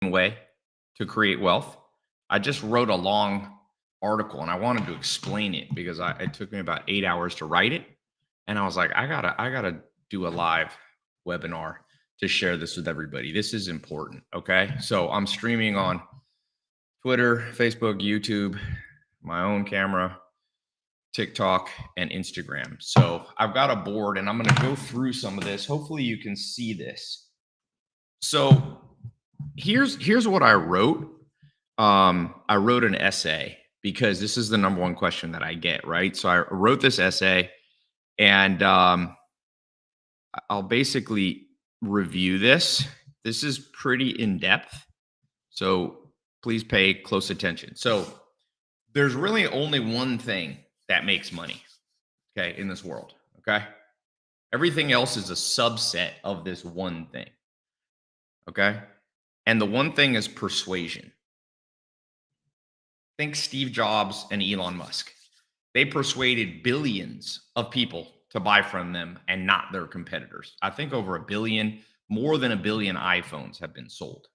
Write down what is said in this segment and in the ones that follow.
way to create wealth. I just wrote a long article and I wanted to explain it because it took me about 8 hours to write it. And I was like, I gotta do a live webinar to share this with everybody. This is important. Okay. So I'm streaming on Twitter, Facebook, YouTube, my own camera, TikTok, and Instagram. So I've got a board and I'm going to go through some of this. Hopefully you can see this. So here's what I wrote. I wrote an essay because this is the number one question that I get, right? So I wrote this essay and I'll basically review this. This is pretty in depth. So please pay close attention. So there's really only one thing that makes money, okay, in this world, okay? Everything else is a subset of this one thing, okay? And the one thing is persuasion. Think Steve Jobs and Elon Musk. They persuaded billions of people to buy from them and not their competitors. I think over a billion, more than a billion iPhones have been sold.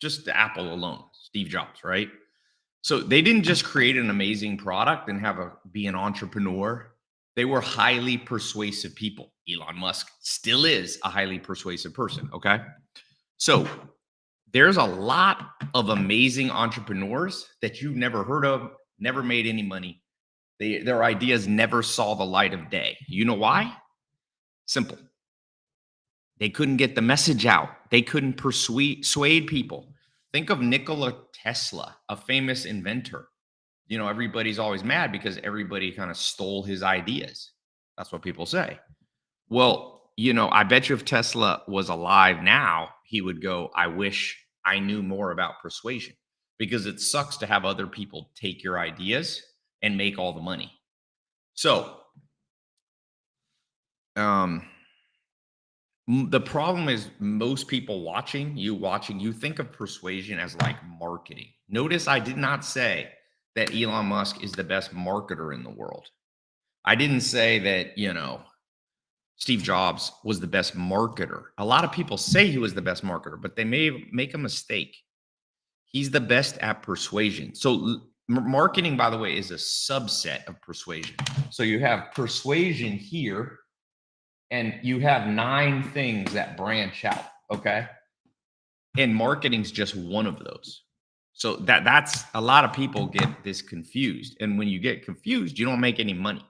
Just the Apple alone, Steve Jobs, right? So they didn't just create an amazing product and be an entrepreneur. They were highly persuasive people. Elon Musk still is a highly persuasive person, okay? So there's a lot of amazing entrepreneurs that you've never heard of, never made any money. Their ideas never saw the light of day. You know why? Simple. They couldn't get the message out. They couldn't persuade people. Think of Nikola Tesla, a famous inventor. You know, everybody's always mad because everybody kind of stole his ideas. That's what people say. Well, you know, I bet you if Tesla was alive now, he would go, I wish I knew more about persuasion, because it sucks to have other people take your ideas and make all the money. So, the problem is most people watching, you think of persuasion as like marketing. Notice I did not say that Elon Musk is the best marketer in the world. I didn't say that, you know, Steve Jobs was the best marketer. A lot of people say he was the best marketer, but they may make a mistake. He's the best at persuasion. So marketing, by the way, is a subset of persuasion. So you have persuasion here, and you have 9 things that branch out, okay? And marketing's just one of those. So that's a lot of people get this confused. And when you get confused, you don't make any money,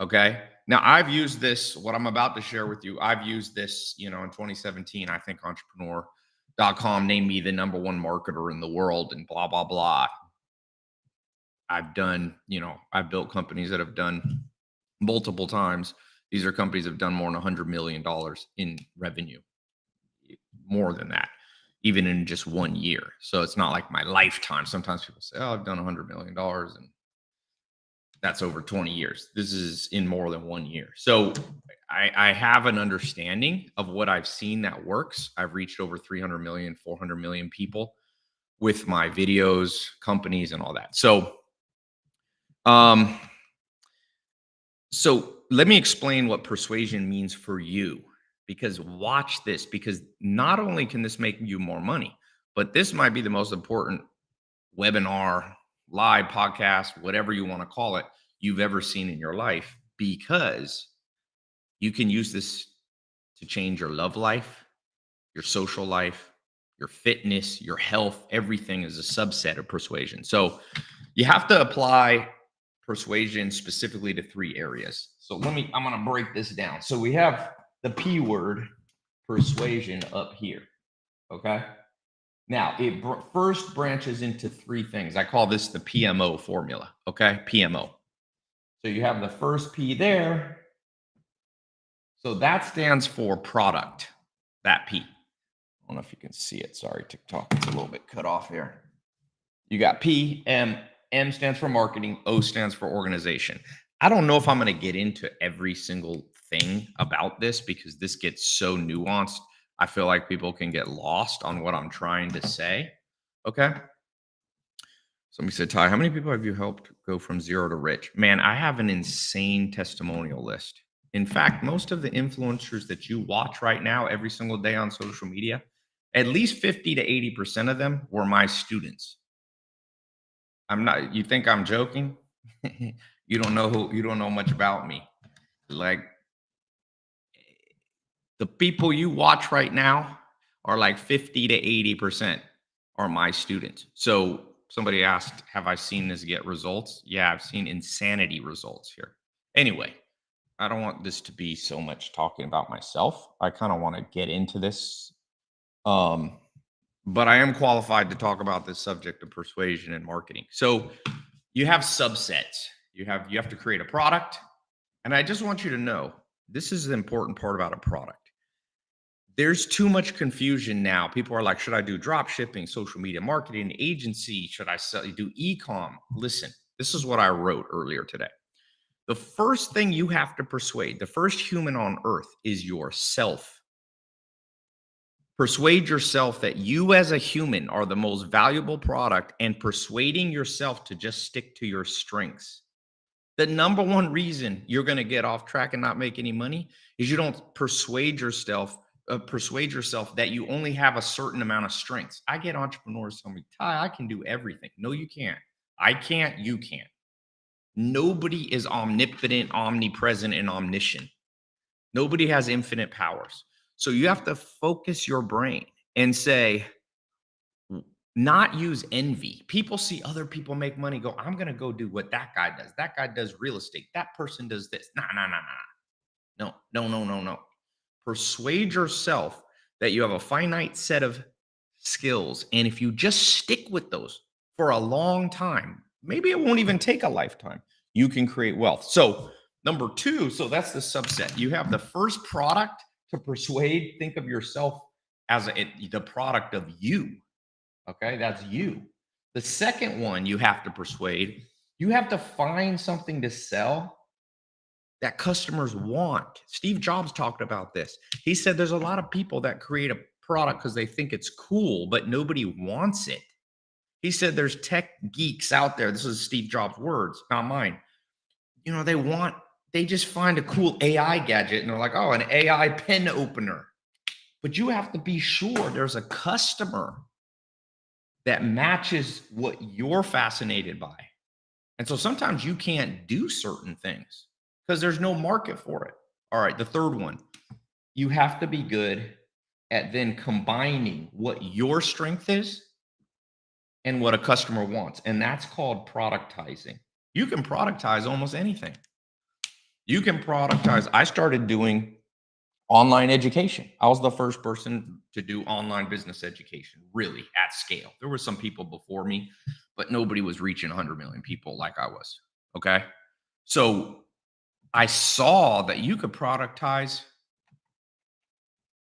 okay? Now, I've used this, what I'm about to share with you, I've used this, you know, in 2017, I think entrepreneur.com named me the #1 marketer in the world and blah, blah, blah. I've done, you know, I've built companies that have done multiple times. These are companies that have done more than $100 million in revenue, more than that, even in just 1 year. So it's not like my lifetime. Sometimes people say, oh, I've done $100 million and that's over 20 years. This is in more than 1 year. So I have an understanding of what I've seen that works. I've reached over 300 million, 400 million people with my videos, companies, and all that. So let me explain what persuasion means for you, because watch this, because not only can this make you more money, but this might be the most important webinar, live podcast, whatever you want to call it, you've ever seen in your life, because you can use this to change your love life, your social life, your fitness, your health. Everything is a subset of persuasion. So you have to apply persuasion specifically to 3 areas. So I'm going to break this down. So we have the P word, persuasion, up here. Okay. Now it first branches into 3 things. I call this the PMO formula. Okay. PMO. So you have the first P there. So that stands for product, that P. I don't know if you can see it. Sorry, TikTok, it's a little bit cut off here. You got P, M stands for marketing, O stands for organization. I don't know if I'm going to get into every single thing about this because this gets so nuanced. I feel like people can get lost on what I'm trying to say. Okay. Somebody said, Tai, how many people have you helped go from 0 to rich? Man, I have an insane testimonial list. In fact, most of the influencers that you watch right now every single day on social media, At least 50 to 80% of them were my students. I'm not, you think I'm joking? You don't know much about me. Like the people you watch right now are like 50 to 80% are my students. So somebody asked, have I seen this get results? Yeah, I've seen insanity results here. Anyway, I don't want this to be so much talking about myself. I kind of want to get into this. Um, but I am qualified to talk about this subject of persuasion and marketing. So you have subsets. You have to create a product. And I just want you to know this is the important part about a product. There's too much confusion now. People are like, should I do drop shipping, social media marketing, agency? Should I do e-com? Listen, this is what I wrote earlier today. The first thing you have to persuade, the first human on earth is yourself. Persuade yourself that you as a human are the most valuable product and persuading yourself to just stick to your strengths. The number one reason you're going to get off track and not make any money is you don't persuade yourself that you only have a certain amount of strengths. I get entrepreneurs tell me, Tai, I can do everything. No, you can't. I can't. You can't. Nobody is omnipotent, omnipresent, and omniscient. Nobody has infinite powers. So you have to focus your brain and say, not use envy. People see other people make money, go, I'm going to go do what that guy does. That guy does real estate. That person does this. Nah. No. Persuade yourself that you have a finite set of skills. And if you just stick with those for a long time, maybe it won't even take a lifetime, you can create wealth. So number two, so that's the subset. You have the first product to persuade. Think of yourself as the product of you. Okay, that's you. The second one you have to persuade, you have to find something to sell that customers want. Steve Jobs talked about this. He said there's a lot of people that create a product because they think it's cool, but nobody wants it. He said there's tech geeks out there. This is Steve Jobs' words, not mine. They just find a cool AI gadget and they're like, oh, an AI pen opener. But you have to be sure there's a customer that matches what you're fascinated by. And so sometimes you can't do certain things because there's no market for it. All right, the third one, you have to be good at then combining what your strength is and what a customer wants. And that's called productizing. You can productize almost anything. You can productize. I started doing online education. I was the first person to do online business education, really at scale. There were some people before me, but nobody was reaching 100 million people like I was. Okay. So I saw that you could productize.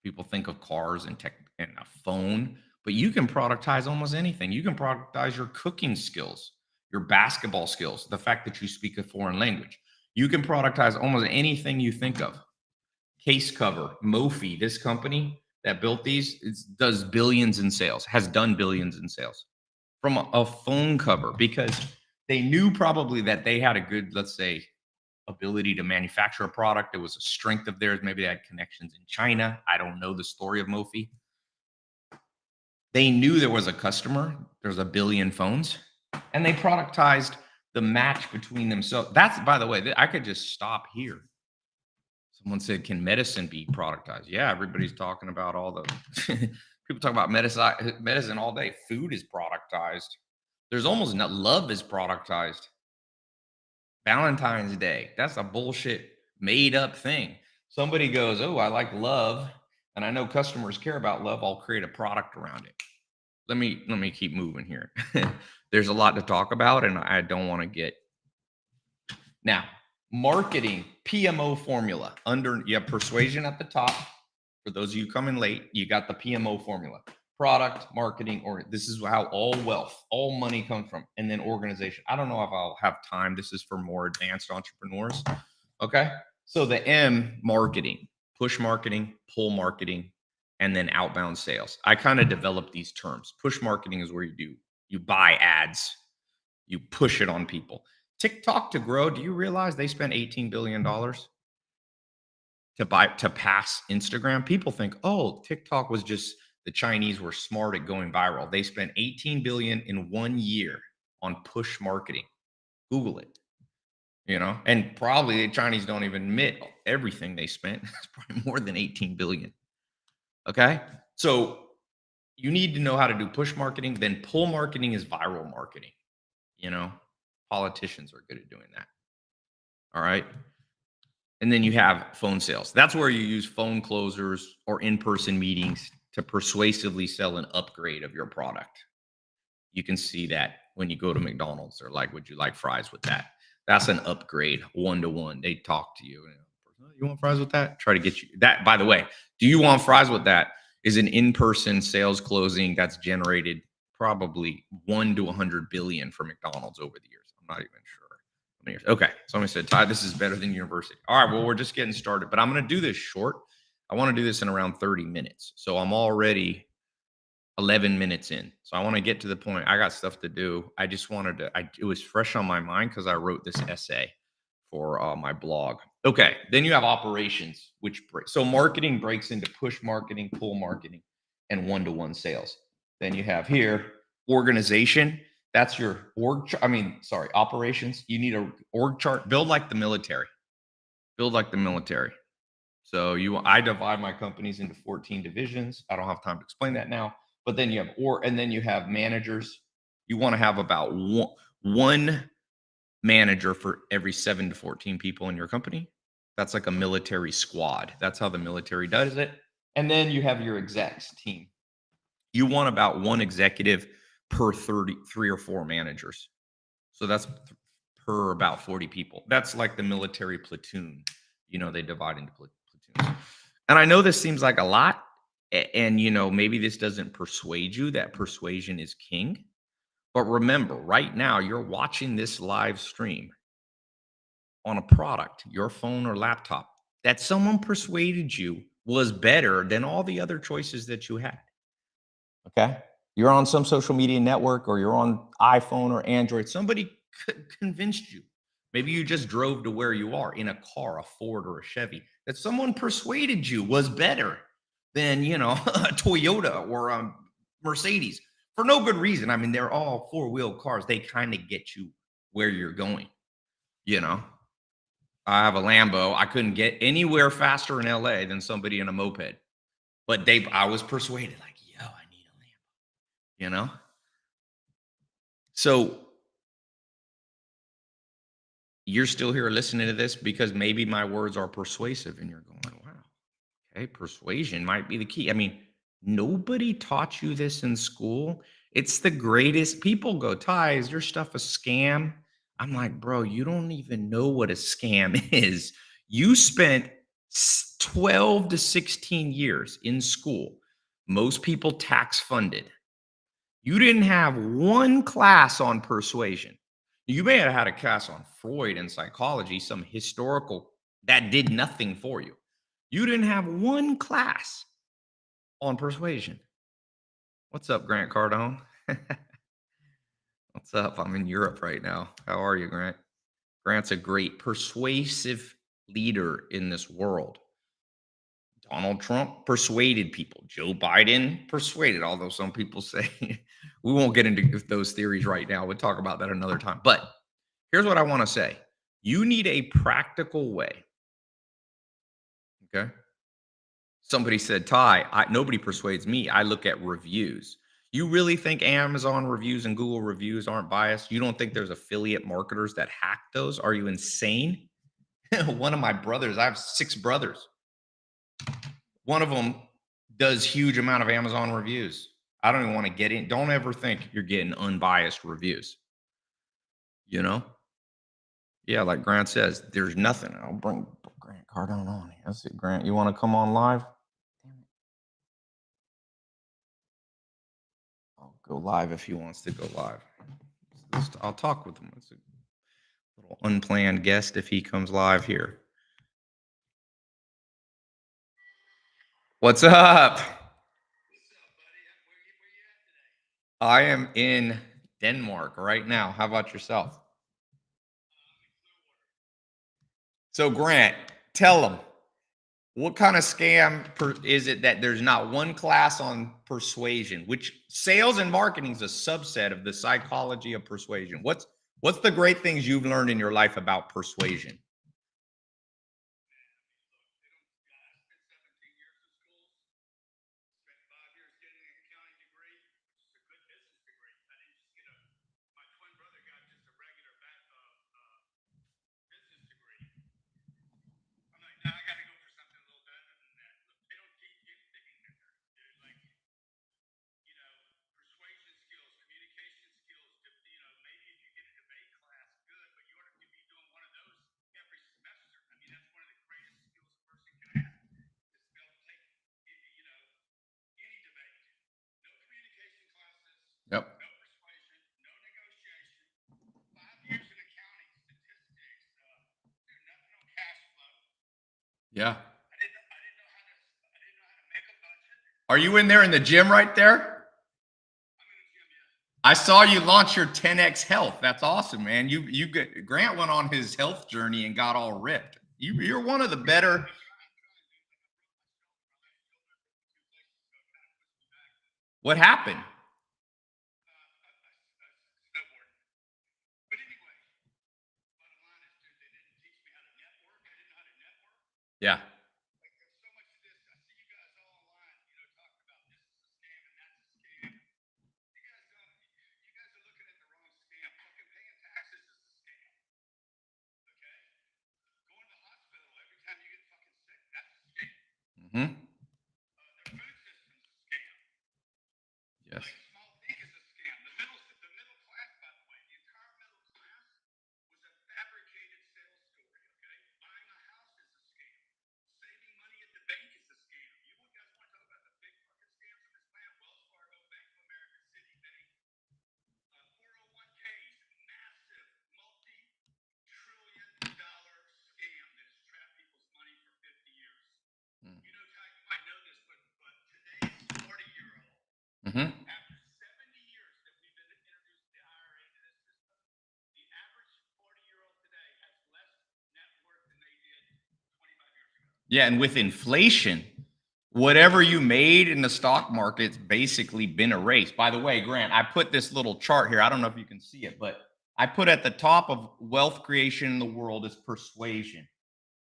People think of cars and tech and a phone, but you can productize almost anything. You can productize your cooking skills, your basketball skills, the fact that you speak a foreign language. You can productize almost anything you think of. Case cover, Mophie, this company that built these, does billions in sales, has done billions in sales from a phone cover because they knew probably that they had a good, let's say, ability to manufacture a product. It was a strength of theirs. Maybe they had connections in China. I don't know the story of Mophie. They knew there was a customer. There's a billion phones, and they productized the match between them. So that's, by the way, I could just stop here. Someone said, can medicine be productized? Yeah, everybody's talking about all the people talk about medicine all day. Food is productized. There's almost not, love is productized. Valentine's Day, that's a bullshit made up thing. Somebody goes, oh, I like love, and I know customers care about love. I'll create a product around it. Let me keep moving here. There's a lot to talk about, and I don't want to get now. Marketing PMO formula. You have persuasion at the top. For those of you coming late, you got the PMO formula. Product, marketing, or this is how all wealth, all money comes from, and then organization. I don't know if I'll have time. This is for more advanced entrepreneurs. Okay. So the M, marketing, push marketing, pull marketing, and then outbound sales. I kind of developed these terms. Push marketing is where you buy ads, you push it on people. TikTok to grow, do you realize they spent $18 billion to pass Instagram? People think, oh, TikTok was just The Chinese were smart at going viral. They spent 18 billion in 1 year on push marketing. Google it, and probably the Chinese don't even admit everything they spent. It's probably more than 18 billion. Okay. So you need to know how to do push marketing. Then pull marketing is viral marketing. You know, Politicians are good at doing that. All right. And then you have phone sales. That's where you use phone closers or in-person meetings to persuasively sell an upgrade of your product. You can see that when you go to McDonald's. They're like, would you like fries with that? That's an upgrade, one-to-one. They talk to you. You want fries with that? Try to get you that. By the way, do you want fries with that? Is an in-person sales closing that's generated probably 1 to 100 billion for McDonald's over the years. I'm not even sure. Okay, somebody said, Tai, this is better than university. All right, well, we're just getting started, but I'm going to do this short. I want to do this in around 30 minutes. So I'm already 11 minutes in. So I want to get to the point. I got stuff to do. I just wanted to, it was fresh on my mind because I wrote this essay for my blog. Okay, then you have operations, so marketing breaks into push marketing, pull marketing, and one-to-one sales. Then you have here organization. That's your operations. You need a org chart. Build like the military. So I divide my companies into 14 divisions. I don't have time to explain that now. But then you have and then you have managers. You want to have about one manager for every 7 to 14 people in your company. That's like a military squad. That's how the military does it. And then you have your execs team. You want about one executive per 3 or 4 managers. So that's per about 40 people. That's like the military platoon. They divide into platoons. And I know this seems like a lot. And, maybe this doesn't persuade you that persuasion is king. But remember, right now, you're watching this live stream on a product, your phone or laptop, that someone persuaded you was better than all the other choices that you had. Okay? You're on some social media network or you're on iPhone or Android. Somebody convinced you. Maybe you just drove to where you are in a car, a Ford or a Chevy, that someone persuaded you was better than, a Toyota or a Mercedes for no good reason. I mean, they're all 4-wheel cars. They kind of get you where you're going. I have a Lambo. I couldn't get anywhere faster in LA than somebody in a moped, but I was persuaded, like, yo, I need a Lambo, So you're still here listening to this because maybe my words are persuasive and you're going, wow, okay, persuasion might be the key. I mean, nobody taught you this in school. It's the greatest. People go, Tai, is your stuff a scam? I'm like, bro, you don't even know what a scam is. You spent 12 to 16 years in school. Most people tax funded. You didn't have one class on persuasion. You may have had a class on Freud and psychology, some historical that did nothing for you. You didn't have one class on persuasion. What's up, Grant Cardone? What's up? I'm in Europe right now. How are you, Grant? Grant's a great persuasive leader in this world. Donald Trump persuaded people. Joe Biden persuaded, although some people say we won't get into those theories right now. We'll talk about that another time. But here's what I want to say. You need a practical way. Okay. Somebody said, Tai, nobody persuades me. I look at reviews. You really think Amazon reviews and Google reviews aren't biased? You don't think there's affiliate marketers that hack those? Are you insane? One of my brothers, I have 6 brothers. One of them does huge amount of Amazon reviews. I don't even want to get in. Don't ever think you're getting unbiased reviews. Yeah, like Grant says, there's nothing. I'll bring Grant Cardone on. That's it, Grant. You want to come on live? I'll go live if he wants to go live. I'll talk with him. It's a little unplanned guest if he comes live here. What's up? I am in Denmark right now. How about yourself? So, Grant, tell them, What kind of scam is it that there's not one class on persuasion? Which sales and marketing is a subset of the psychology of persuasion. What's the great things you've learned in your life about persuasion? Yep. Yeah. Are you in there in the gym right there? I saw you launch your 10x health. That's awesome, man. You get Grant went on his health journey and got all ripped. You're one of the better. What happened? Yeah. Hmm. Yes. Mm-hmm. Yeah, and with inflation, whatever you made in the stock market's basically been erased. By the way, Grant, I put this little chart here. I don't know if you can see it, but I put at the top of wealth creation in the world is persuasion.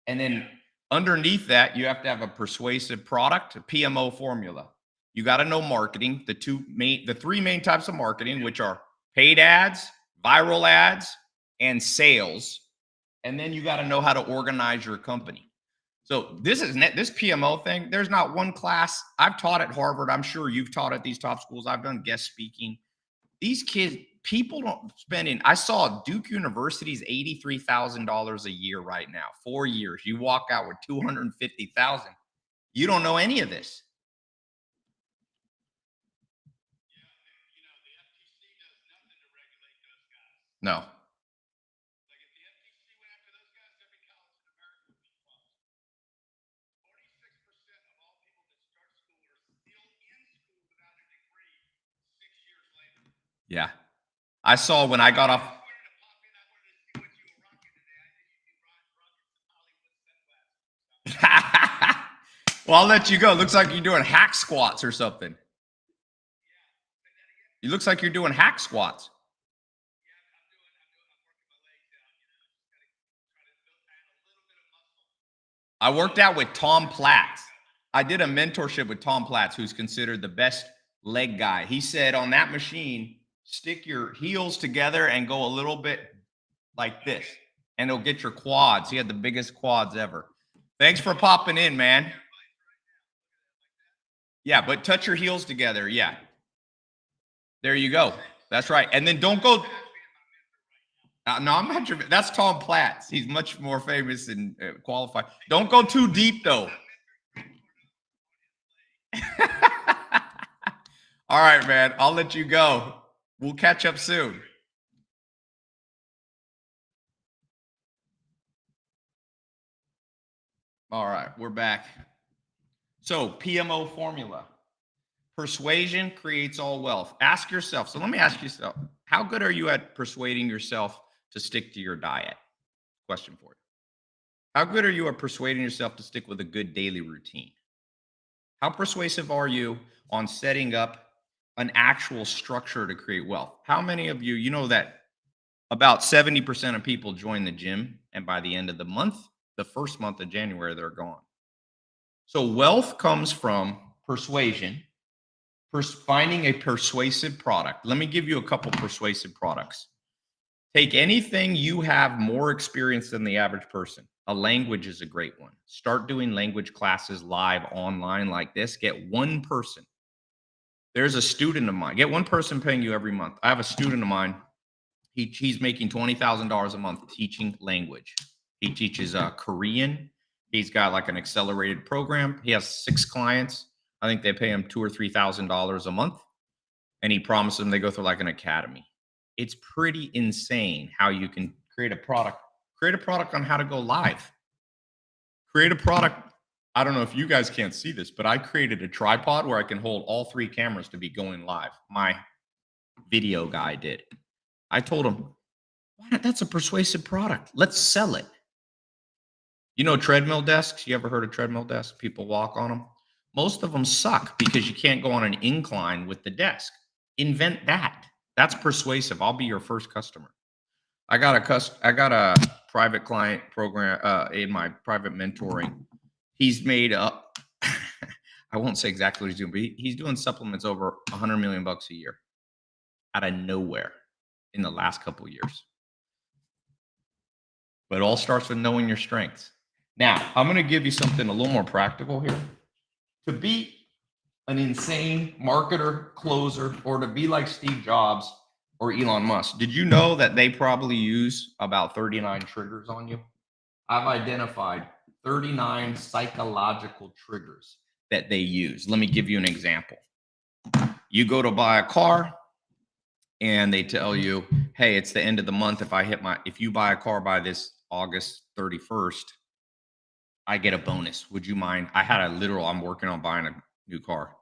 And then underneath that, you have to have a persuasive product, a PMO formula. You got to know marketing, the three main types of marketing, which are paid ads, viral ads, and sales. And then you got to know how to organize your company. So this PMO thing. There's not one class I've taught at Harvard. I'm sure you've taught at these top schools. I've done guest speaking. These kids, people don't spending. I saw Duke University's $83,000 a year right now, 4 years. You walk out with 250,000. You don't know any of this. No. Yeah. I saw when I got off. Well, I'll let you go. Looks like you're doing hack squats or something. It looks like you're doing hack squats. I worked out with Tom Platz. I did a mentorship with Tom Platz, who's considered the best leg guy. He said on that machine, stick your heels together and go a little bit like this, and it'll get your quads. He had the biggest quads ever. Thanks for popping in, man. Yeah, but touch your heels together. Yeah, there you go. That's right. And then don't go. No, I'm not sure. That's Tom Platz. He's much more famous and qualified. Don't go too deep, though. All right, man. I'll let you go. We'll catch up soon. All right, we're back. So, PMO formula. Persuasion creates all wealth. Ask yourself. So, let me ask you something. How good are you at persuading yourself to stick to your diet? Question for you. How good are you at persuading yourself to stick with a good daily routine? How persuasive are you on setting up an actual structure to create wealth? How many of you, you know that about 70% of people join the gym, and by the end of the month, the first month of January, they're gone. So wealth comes from persuasion, finding a persuasive product. Let me give you a couple persuasive products. Take anything you have more experience than the average person. A language is a great one. Start doing language classes live online like this. Get one person. There's a student of mine. Get one person paying you every month. I have a student of mine. He's making $20,000 a month teaching language. He teaches Korean. He's got like an accelerated program. He has 6 clients. I think they pay him $2,000 or $3,000 a month, and he promised them they go through like an academy. It's pretty insane how you can create a product. Create a product on how to go live. Create a product. I don't know if you guys can't see this, but I created a tripod where I can hold all 3 cameras to be going live. My video guy did. I told him, why not? That's a persuasive product. Let's sell it. You know, treadmill desks. You ever heard of treadmill desks? People walk on them. Most of them suck because you can't go on an incline with the desk. Invent that. That's persuasive. I'll be your first customer. I got a private client program in my private mentoring. He's made up. I won't say exactly what he's doing, but he's doing supplements over $100 million a year out of nowhere in the last couple of years. But it all starts with knowing your strengths. Now, I'm going to give you something a little more practical here. To be an insane marketer, closer, or to be like Steve Jobs or Elon Musk, did you know that they probably use about 39 triggers on you? I've identified 39 psychological triggers that they use. Let me give you an example. You go to buy a car and they tell you, hey, it's the end of the month. If you buy a car by this August 31st, I get a bonus. Would you mind? I'm working on buying a new car.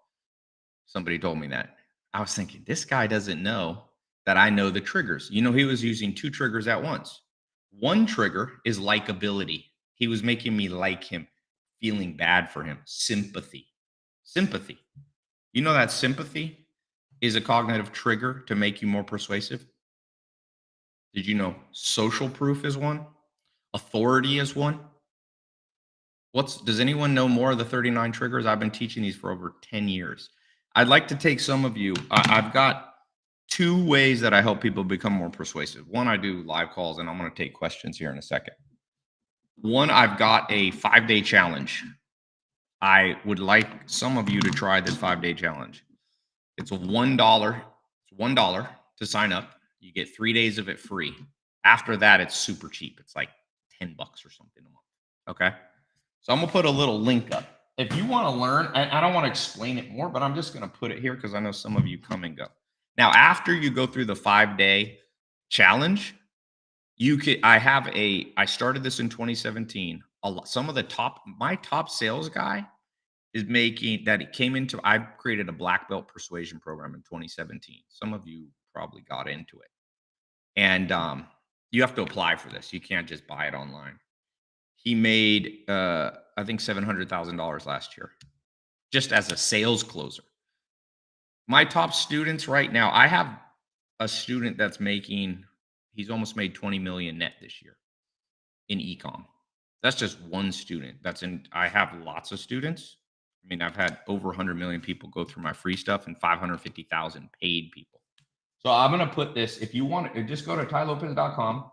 Somebody told me that. I was thinking, this guy doesn't know that I know the triggers. You know, he was using 2 triggers at once. One trigger is likability. He was making me like him, feeling bad for him. Sympathy. Sympathy. You know that sympathy is a cognitive trigger to make you more persuasive? Did you know social proof is one? Authority is one? Does anyone know more of the 39 triggers? I've been teaching these for over 10 years. I'd like to take some of you. I've got 2 ways that I help people become more persuasive. One, I do live calls, and I'm going to take questions here in a second. One, I've got a 5-day challenge. I would like some of you to try this 5-day challenge. It's $1. It's $1 to sign up. You get 3 days of it free. After that, it's super cheap. It's like $10 or something a month. Okay. So I'm going to put a little link up. If you want to learn, I don't want to explain it more, but I'm just going to put it here because I know some of you come and go. Now, after you go through the 5-day challenge, I started this in 2017. My top sales guy is I've created a black belt persuasion program in 2017. Some of you probably got into it. And you have to apply for this. You can't just buy it online. He made, I think, $700,000 last year, just as a sales closer. My top students right now, I have a student he's almost made 20 million net this year in ecom. That's just one student. I have lots of students. I mean, I've had over 100 million people go through my free stuff and 550,000 paid people. So I'm going to put this, if you want to, just go to tailopez.com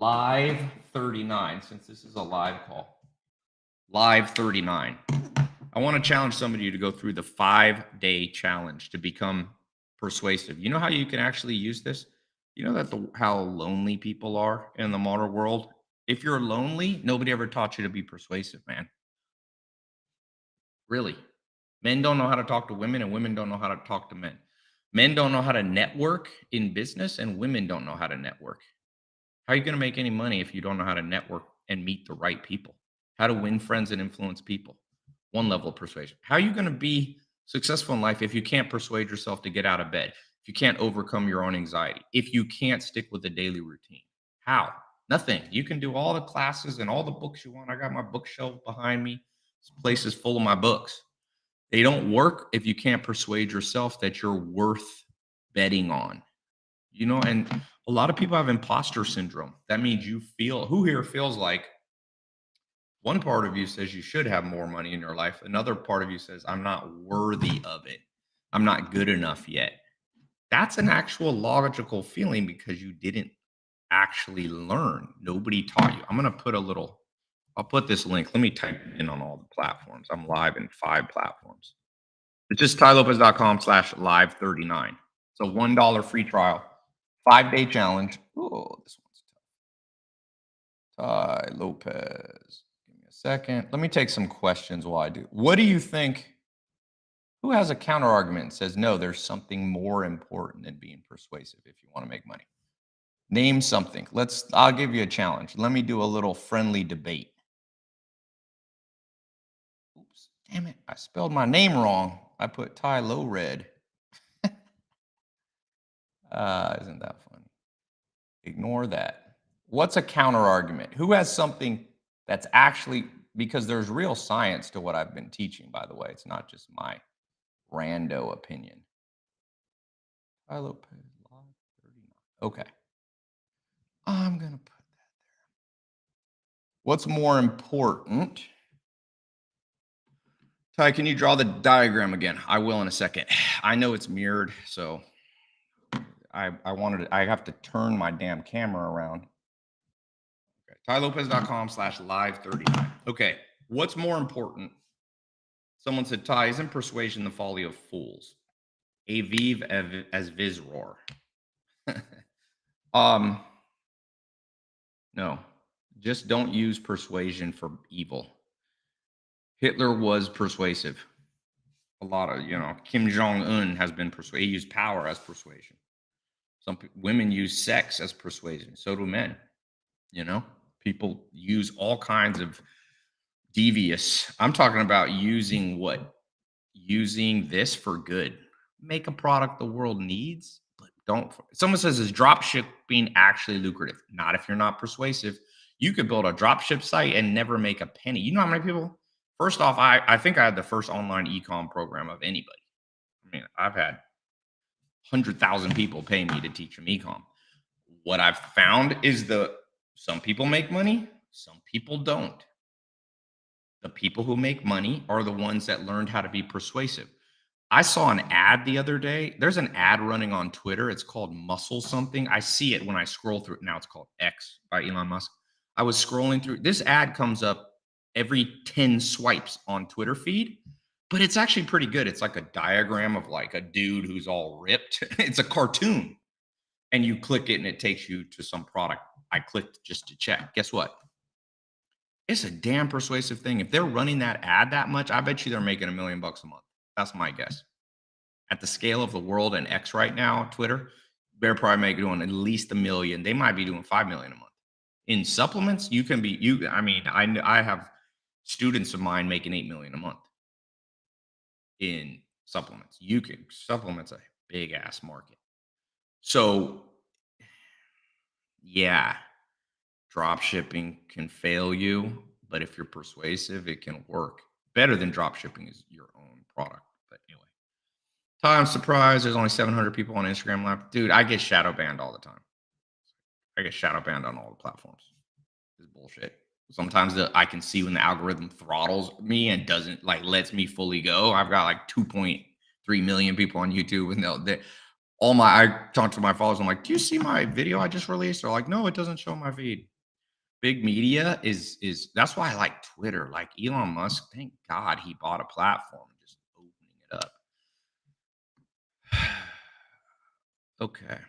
/live 39, since this is a live call. Live 39. I want to challenge somebody to go through the 5-day challenge to become persuasive. You know how you can actually use this? You know how lonely people are in the modern world? If you're lonely, nobody ever taught you to be persuasive, man. Really. Men don't know how to talk to women, and women don't know how to talk to men. Men don't know how to network in business, and women don't know how to network. How are you going to make any money if you don't know how to network and meet the right people? How to win friends and influence people? One level of persuasion. How are you going to be successful in life if you can't persuade yourself to get out of bed? If you can't overcome your own anxiety, if you can't stick with a daily routine, how? Nothing. You can do all the classes and all the books you want. I got my bookshelf behind me. This place is full of my books. They don't work if you can't persuade yourself that you're worth betting on. And a lot of people have imposter syndrome. That means who here feels like one part of you says you should have more money in your life. Another part of you says, I'm not worthy of it. I'm not good enough yet. That's an actual logical feeling because you didn't actually learn. Nobody taught you. I'll put this link. Let me type it in on all the platforms. I'm live in 5 platforms. It's just tailopez.com/live39. It's a $1 free trial, 5-day challenge. Oh, this one's tough. Tai Lopez. Give me a second. Let me take some questions while I do. What do you think? Who has a counter argument and says, no, there's something more important than being persuasive if you want to make money? Name something. I'll give you a challenge. Let me do a little friendly debate. Oops, damn it. I spelled my name wrong. I put Tai Low Red. Isn't that funny? Ignore that. What's a counter argument? Who has something that's actually, because there's real science to what I've been teaching, by the way. It's not just my rando opinion. Tai Lopez, Live 39. Okay. I'm going to put that there. What's more important? Tai, can you draw the diagram again? I will in a second. I know it's mirrored, so I have to turn my damn camera around. Okay. tailopez.com/live39. Okay. What's more important? Someone said, Tai, isn't persuasion the folly of fools? Aviv as Vizror. No, just don't use persuasion for evil. Hitler was persuasive. A lot of, Kim Jong-un has been persuasive. He used power as persuasion. Some women use sex as persuasion. So do men. People use all kinds of devious. I'm talking about using this for good. Make a product the world needs, but don't. Someone says, is drop shipping actually lucrative? Not if you're not persuasive. You could build a drop ship site and never make a penny. You know how many people? First off, I think I had the first online e-com program of anybody. I mean, I've had 100,000 people pay me to teach them e-com. What I've found is some people make money, some people don't. The people who make money are the ones that learned how to be persuasive. I saw an ad the other day. There's an ad running on Twitter. It's called Muscle something. I see it when I scroll through it. Now it's called X by Elon Musk. I was scrolling through. This ad comes up every 10 swipes on Twitter feed, but it's actually pretty good. It's like a diagram of like a dude who's all ripped. It's a cartoon. And you click it and it takes you to some product. I clicked just to check. Guess what? It's a damn persuasive thing. If they're running that ad that much, I bet you they're making $1 million a month. That's my guess. At the scale of the world and X right now, Twitter, they're probably doing at least $1 million. They might be doing $5 million a month. In supplements, I have students of mine making $8 million a month in supplements. Supplements a big ass market. So yeah, drop shipping can fail you, but if you're persuasive, it can work. Better than drop shipping is your own product. But anyway, I'm surprised there's only 700 people on Instagram Live. Dude, I get shadow banned all the time. I get shadow banned on all the platforms. It's bullshit. Sometimes I can see when the algorithm throttles me and doesn't lets me fully go. I've got like 2.3 million people on YouTube, and I talk to my followers. I'm like, do you see my video I just released? They're like, no, it doesn't show my feed. Big media is that's why I like Twitter. Like Elon Musk, thank God he bought a platform, just opening it up. Okay.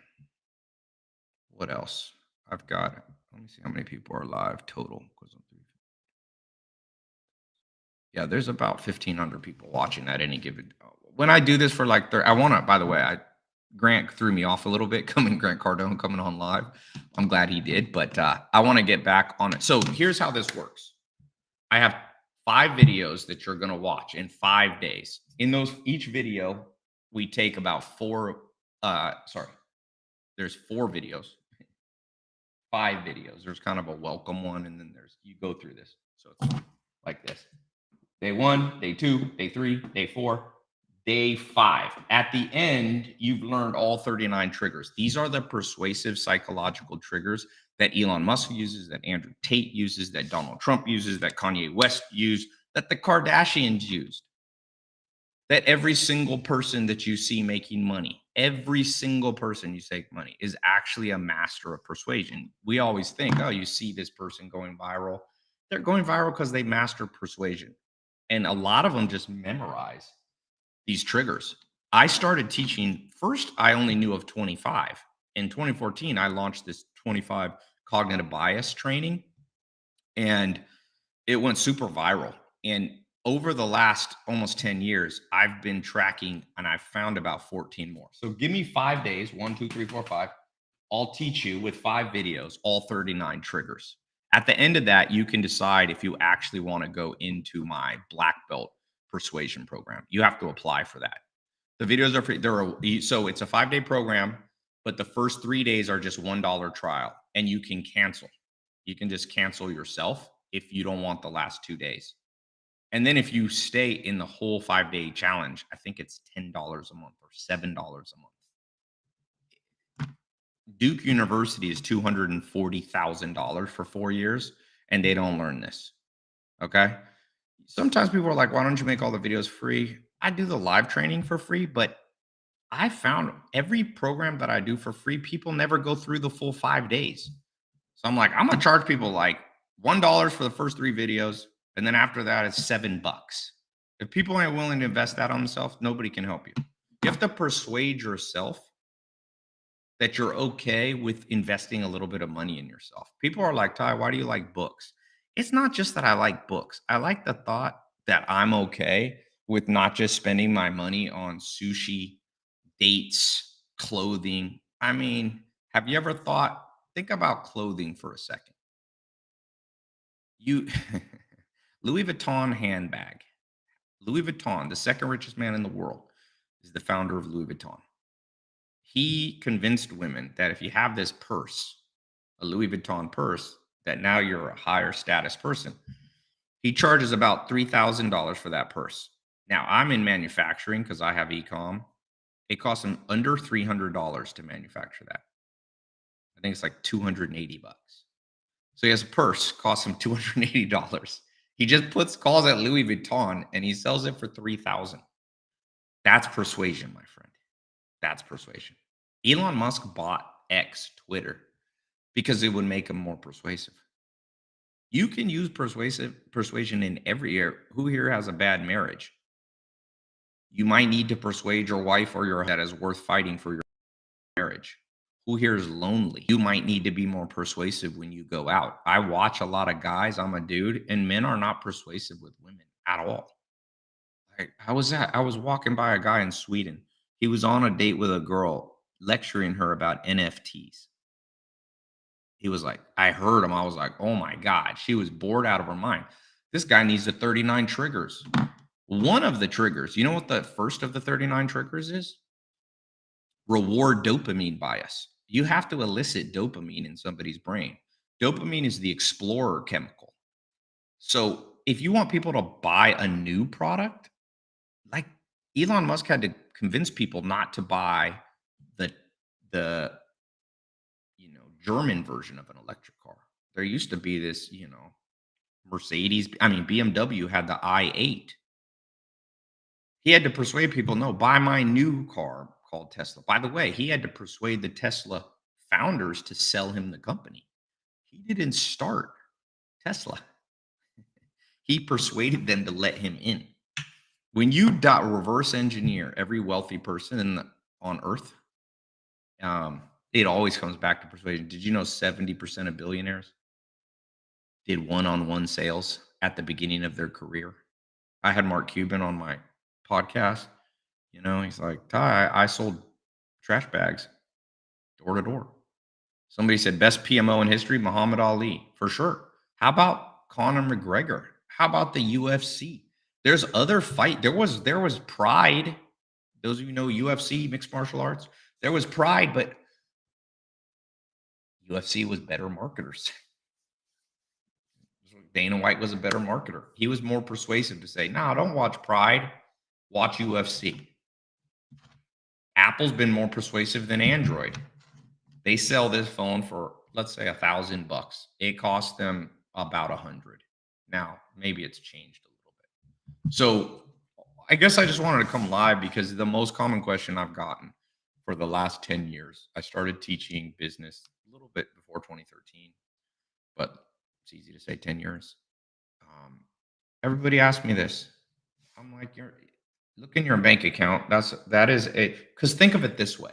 What else? I've got, let me see how many people are live total. Yeah, there's about 1,500 people watching at any given. When I do this for I want to, by the way, Grant threw me off a little bit, Grant Cardone coming on live. I'm glad he did, but I want to get back on it. So here's how this works. I have 5 videos that you're going to watch in 5 days. In each video, we take about 4 Sorry, there's 4 videos, 5 videos. There's kind of a welcome one, and then there's you go through this. So it's like this. Day 1, day 2, day 3, day 4, day 5. At the end, you've learned all 39 triggers. These are the persuasive psychological triggers that Elon Musk uses, that Andrew Tate uses, that Donald Trump uses, that Kanye West used, that the Kardashians used, that every single person that you see making money, every single person you take money is actually a master of persuasion. We always think, oh, you see this person going viral. They're going viral because they master persuasion. And a lot of them just memorize these triggers. I started teaching first, I only knew of 25. In 2014, I launched this 25 cognitive bias training, and it went super viral. And over the last almost 10 years, I've been tracking and I've found about 14 more. So give me 5 days, 1, 2, 3, 4, 5. I'll teach you with 5 videos, all 39 triggers. At the end of that, you can decide if you actually want to go into my black belt persuasion program. You have to apply for that. The videos are free. So it's a 5-day program, but the first 3 days are just $1 trial, and you can cancel. You can just cancel yourself if you don't want the last 2 days. And then if you stay in the whole 5-day challenge, I think it's $10 a month or $7 a month. Duke University is $240,000 for 4 years, and they don't learn this. Okay. Sometimes people are like, why don't you make all the videos free? I do the live training for free, but I found every program that I do for free, people never go through the full 5 days. So I'm like, I'm going to charge people like $1 for the first 3 videos. And then after that, it's $7. If people ain't willing to invest that on themselves, nobody can help you. You have to persuade yourself that you're okay with investing a little bit of money in yourself. People are like, Tai, why do you like books? It's not just that I like books. I like the thought that I'm okay with not just spending my money on sushi, dates, clothing. I mean, have you ever think about clothing for a second. You Louis Vuitton handbag. Louis Vuitton, the second richest man in the world, is the founder of Louis Vuitton. He convinced women that if you have this purse, a Louis Vuitton purse, that now you're a higher status person. He charges about $3,000 for that purse. Now I'm in manufacturing because I have e-com. It costs him under $300 to manufacture that. I think it's like $280. So he has a purse, costs him $280. He just calls it Louis Vuitton, and he sells it for $3,000. That's persuasion, my friend. That's persuasion. Elon Musk bought X, Twitter, because it would make him more persuasive. You can use persuasion in every area. Who here has a bad marriage? You might need to persuade your wife or your that is worth fighting for your marriage. Who here is lonely? You might need to be more persuasive when you go out. I watch a lot of guys. I'm a dude, and men are not persuasive with women at all. Like, how was that? I was walking by a guy in Sweden. He was on a date with a girl, lecturing her about NFTs. He was like, I heard him. I was like, oh my God. She was bored out of her mind. This guy needs the 39 triggers. One of the triggers, you know what the first of the 39 triggers is? Reward dopamine bias. You have to elicit dopamine in somebody's brain. Dopamine is the explorer chemical. So if you want people to buy a new product, like Elon Musk had to convince people not to buy the German version of an electric car. There used to be this, Mercedes, BMW had the i8. He had to persuade people, no, buy my new car called Tesla. By the way, he had to persuade the Tesla founders to sell him the company. He didn't start Tesla. He persuaded them to let him in. When you reverse engineer every wealthy person on earth, it always comes back to persuasion. Did you know 70% of billionaires did one-on-one sales at the beginning of their career? I had Mark Cuban on my podcast. He's like, Tai, I sold trash bags door to door. Somebody said best PMO in history, Muhammad Ali, for sure. How about Conor McGregor? How about the UFC? There's other fight. There was Pride. Those of you know UFC, mixed martial arts. There was pride, but UFC was better marketers. Dana White was a better marketer. He was more persuasive to say, no, don't watch Pride, watch UFC. Apple's been more persuasive than Android. They sell this phone for, let's say, $1,000. It costs them about 100. Now, maybe it's changed a little bit. So I guess I just wanted to come live because the most common question I've gotten for the last 10 years, I started teaching business a little bit before 2013, but it's easy to say 10 years. Everybody asks me this. I'm like, look in your bank account. Because think of it this way.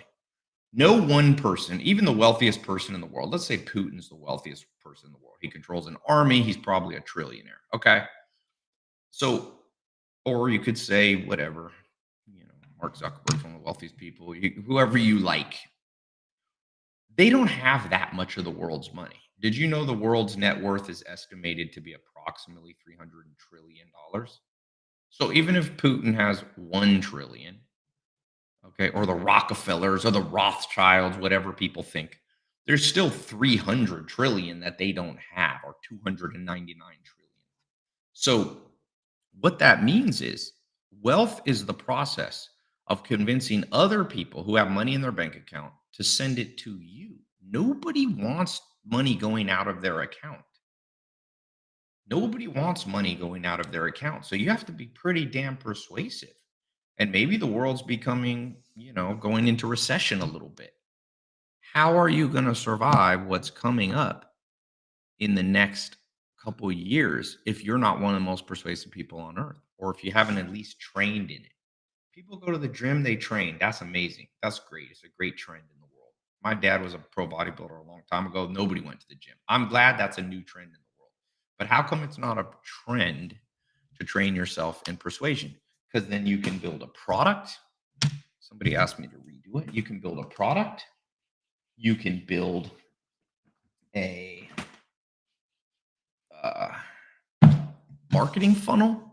No one person, even the wealthiest person in the world, let's say Putin's the wealthiest person in the world. He controls an army. He's probably a trillionaire. Okay. So, or you could say whatever, Mark Zuckerberg's one of the wealthiest people, whoever you like. They don't have that much of the world's money. Did you know the world's net worth is estimated to be approximately $300 trillion? So even if Putin has 1 trillion, okay, or the Rockefellers or the Rothschilds, whatever people think, there's still 300 trillion that they don't have, or 299 trillion. So what that means is wealth is the process of convincing other people who have money in their bank account to send it to you. Nobody wants money going out of their account. Nobody wants money going out of their account. So you have to be pretty damn persuasive. And maybe the world's becoming, going into recession a little bit. How are you going to survive what's coming up in the next couple of years if you're not one of the most persuasive people on earth, or if you haven't at least trained in it? People go to the gym, they train. That's amazing. That's great. It's a great trend in the world. My dad was a pro bodybuilder a long time ago. Nobody went to the gym. I'm glad that's a new trend in the world. But how come it's not a trend to train yourself in persuasion? Because then you can build a product. Somebody asked me to redo it. You can build a product. You can build a marketing funnel.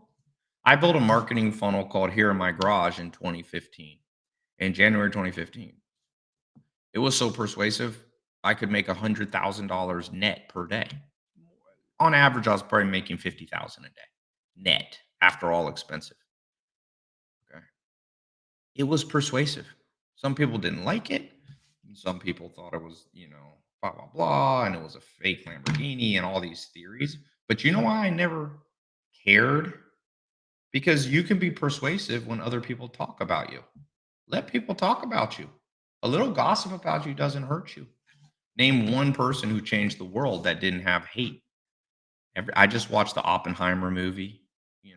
I built a marketing funnel called Here in My Garage in 2015, in January 2015. It was so persuasive, I could make $100,000 net per day. On average, I was probably making $50,000 a day net after all expensive. Okay. It was persuasive. Some people didn't like it. Some people thought it was, blah, blah, blah, and it was a fake Lamborghini and all these theories. But you know why I never cared? Because you can be persuasive when other people talk about you. Let people talk about you. A little gossip about you doesn't hurt you. Name one person who changed the world that didn't have hate. I just watched the Oppenheimer movie. He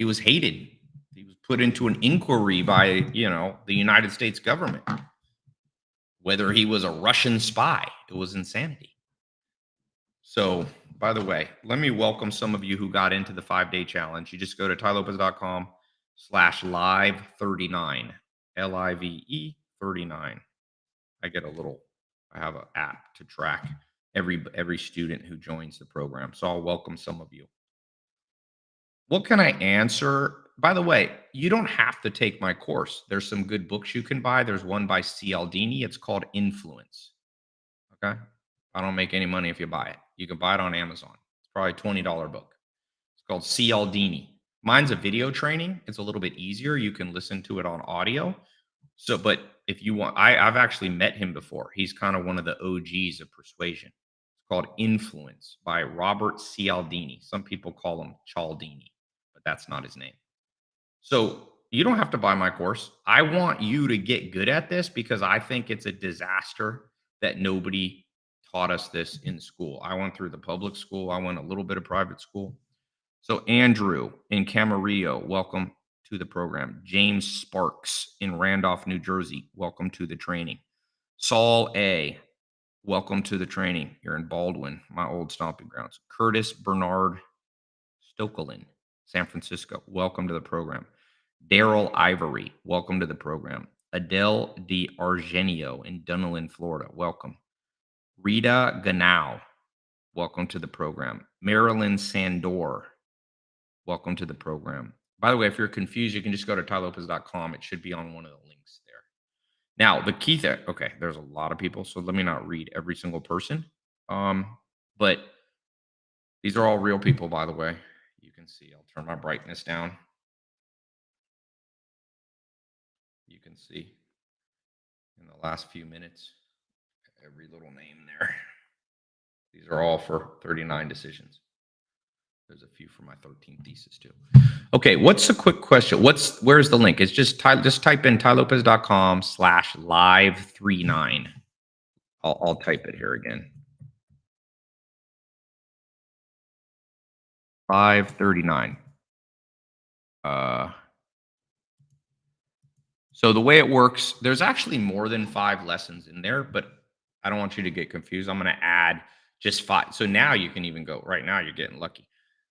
was hated. He was put into an inquiry by, the United States government. Whether he was a Russian spy, it was insanity. So, by the way, let me welcome some of you who got into the 5-day challenge. You just go to tailopez.com/live39, LIVE 39. I have an app to track every student who joins the program. So I'll welcome some of you. What can I answer? By the way, you don't have to take my course. There's some good books you can buy. There's one by Cialdini. It's called Influence. Okay. I don't make any money if you buy it. You can buy it on Amazon. It's probably a $20 book. It's called Cialdini. Mine's a video training. It's a little bit easier. You can listen to it on audio. So, but if you want, I've actually met him before. He's kind of one of the OGs of persuasion. It's called Influence by Robert Cialdini. Some people call him Cialdini, but that's not his name. So you don't have to buy my course. I want you to get good at this because I think it's a disaster that nobody taught us this in school. I went through the public school. I went a little bit of private school. So Andrew in Camarillo, welcome to the program. James Sparks in Randolph, New Jersey, welcome to the training. Saul A., welcome to the training. You're in Baldwin, my old stomping grounds. Curtis Bernard Stokelin, San Francisco, welcome to the program. Daryl Ivory, welcome to the program. Adele D'Argenio in Dunedin, Florida, welcome. Rita Ganau, welcome to the program. Marilyn Sandor, welcome to the program. By the way, if you're confused, you can just go to tailopez.com. It should be on one of the links there. Now, the key thing, okay, there's a lot of people, so let me not read every single person. But these are all real people, by the way. You can see, I'll turn my brightness down. You can see in the last few minutes, every little name there. These are all for 39 decisions. There's a few for my 13th thesis too. Okay, what's a quick question? Where's the link? It's just type in tailopez.com/live39. I'll type it here again. 539. So the way it works, there's actually more than 5 lessons in there, but I don't want you to get confused. I'm going to add just 5. So now you can even go right now. You're getting lucky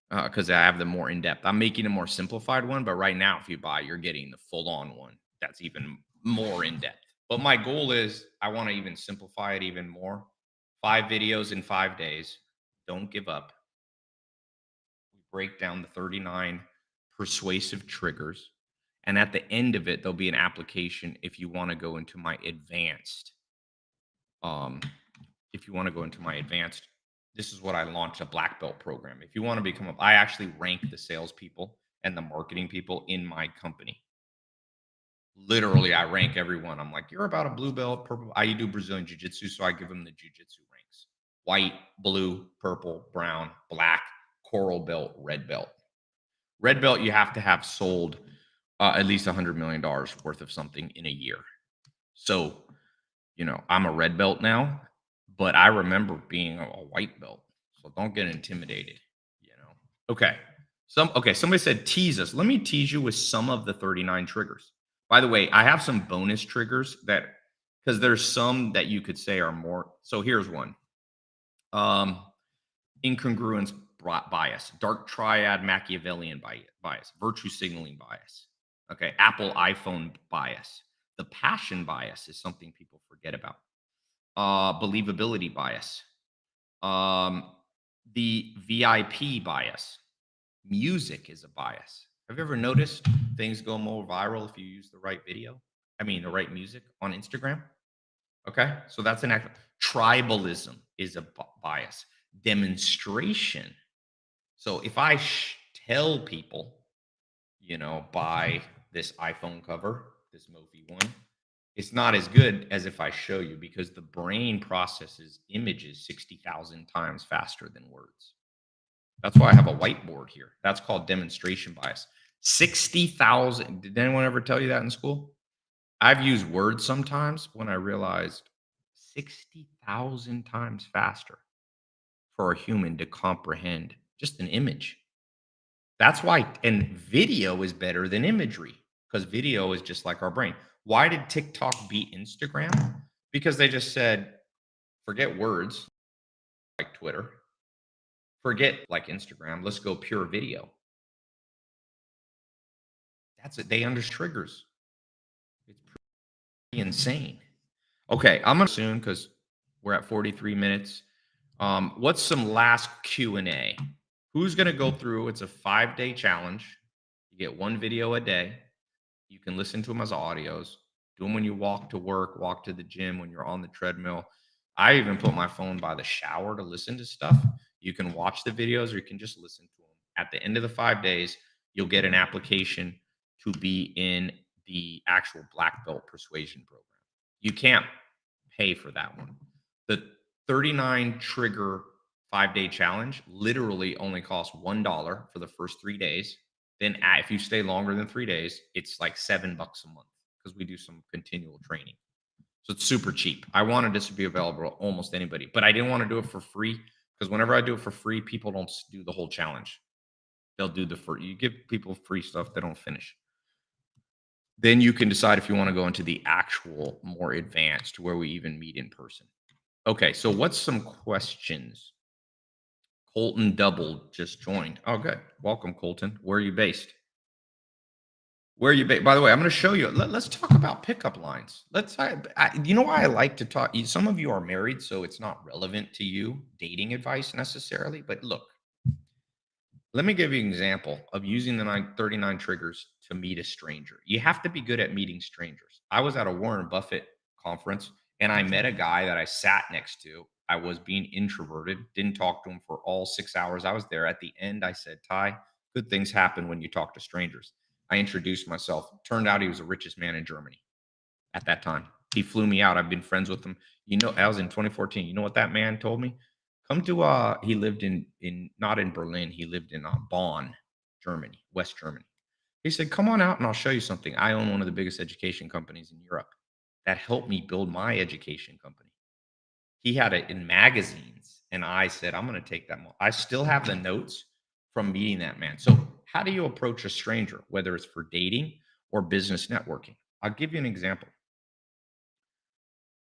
because I have the more in depth. I'm making a more simplified one, but right now, if you buy, you're getting the full on one. That's even more in depth. But my goal is I want to even simplify it even more. 5 videos in 5 days. Don't give up. We break down the 39 persuasive triggers. And at the end of it, there'll be an application if you want to go into my advanced. If you want to go into my advanced, this is what I launched, a black belt program. If you want to become I actually rank the salespeople and the marketing people in my company. Literally, I rank everyone. I'm like, you're about a blue belt, purple. I do Brazilian jiu-jitsu, so I give them the jiu-jitsu ranks: white, blue, purple, brown, black, coral belt, red belt. Red belt, you have to have sold at least $100 million worth of something in a year. So, I'm a red belt now, but I remember being a white belt. So don't get intimidated. Okay. Somebody said tease us. Let me tease you with some of the 39 triggers. By the way, I have some bonus triggers because there's some that you could say are more. So here's one. Incongruence bias, dark triad Machiavellian bias, virtue signaling bias. Okay, Apple iPhone bias. The passion bias is something people forget about. Believability bias. The VIP bias. Music is a bias. Have you ever noticed things go more viral if you use the right video? I mean, the right music on Instagram? Okay, so that's an actual tribalism is a bias. Demonstration. So if I tell people, buy this iPhone cover, this Mophie one, it's not as good as if I show you because the brain processes images 60,000 times faster than words. That's why I have a whiteboard here. That's called demonstration bias. 60,000. Did anyone ever tell you that in school? I've used words sometimes when I realized 60,000 times faster for a human to comprehend just an image. That's why, and video is better than imagery because video is just like our brain. Why did TikTok beat Instagram? Because they just said, forget words like Twitter, forget like Instagram, let's go pure video. That's it. They understand triggers. It's pretty insane. Okay, I'm gonna soon because we're at 43 minutes. What's some last Q&A? Who's gonna go through? It's a 5-day challenge. You get 1 video a day. You can listen to them as audios. Do them when you walk to work, walk to the gym, when you're on the treadmill. I even put my phone by the shower to listen to stuff. You can watch the videos or you can just listen to them. At the end of the 5 days, you'll get an application to be in the actual black belt persuasion program. You can't pay for that one. The 39 trigger 5-day challenge literally only costs $1 for the first 3 days. Then if you stay longer than 3 days, it's like $7 a month because we do some continual training. So it's super cheap. I wanted this to be available to almost anybody, but I didn't want to do it for free because whenever I do it for free, people don't do the whole challenge. They'll do you give people free stuff, they don't finish. Then you can decide if you want to go into the actual more advanced where we even meet in person. Okay, so what's some questions? Colton Double just joined. Oh, good. Welcome, Colton. Where are you based? Where are you based? By the way, I'm going to show you. Let's talk about pickup lines. You know why I like to talk? Some of you are married, so it's not relevant to you, dating advice necessarily. But look, let me give you an example of using the 39 triggers to meet a stranger. You have to be good at meeting strangers. I was at a Warren Buffett conference, and I met a guy that I sat next to. I was being introverted, didn't talk to him for all 6 hours I was there. At the end, I said, Ty, good things happen when you talk to strangers. I introduced myself. Turned out he was the richest man in Germany at that time. He flew me out. I've been friends with him. I was in 2014. You know what that man told me? Come to he lived in not in Berlin. He lived in Bonn, Germany, West Germany. He said, "Come on out and I'll show you something. I own one of the biggest education companies in Europe." That helped me build my education company. He had it in magazines, and I said, "I'm going to take that." I still have the notes from meeting that man. So, how do you approach a stranger, whether it's for dating or business networking? I'll give you an example.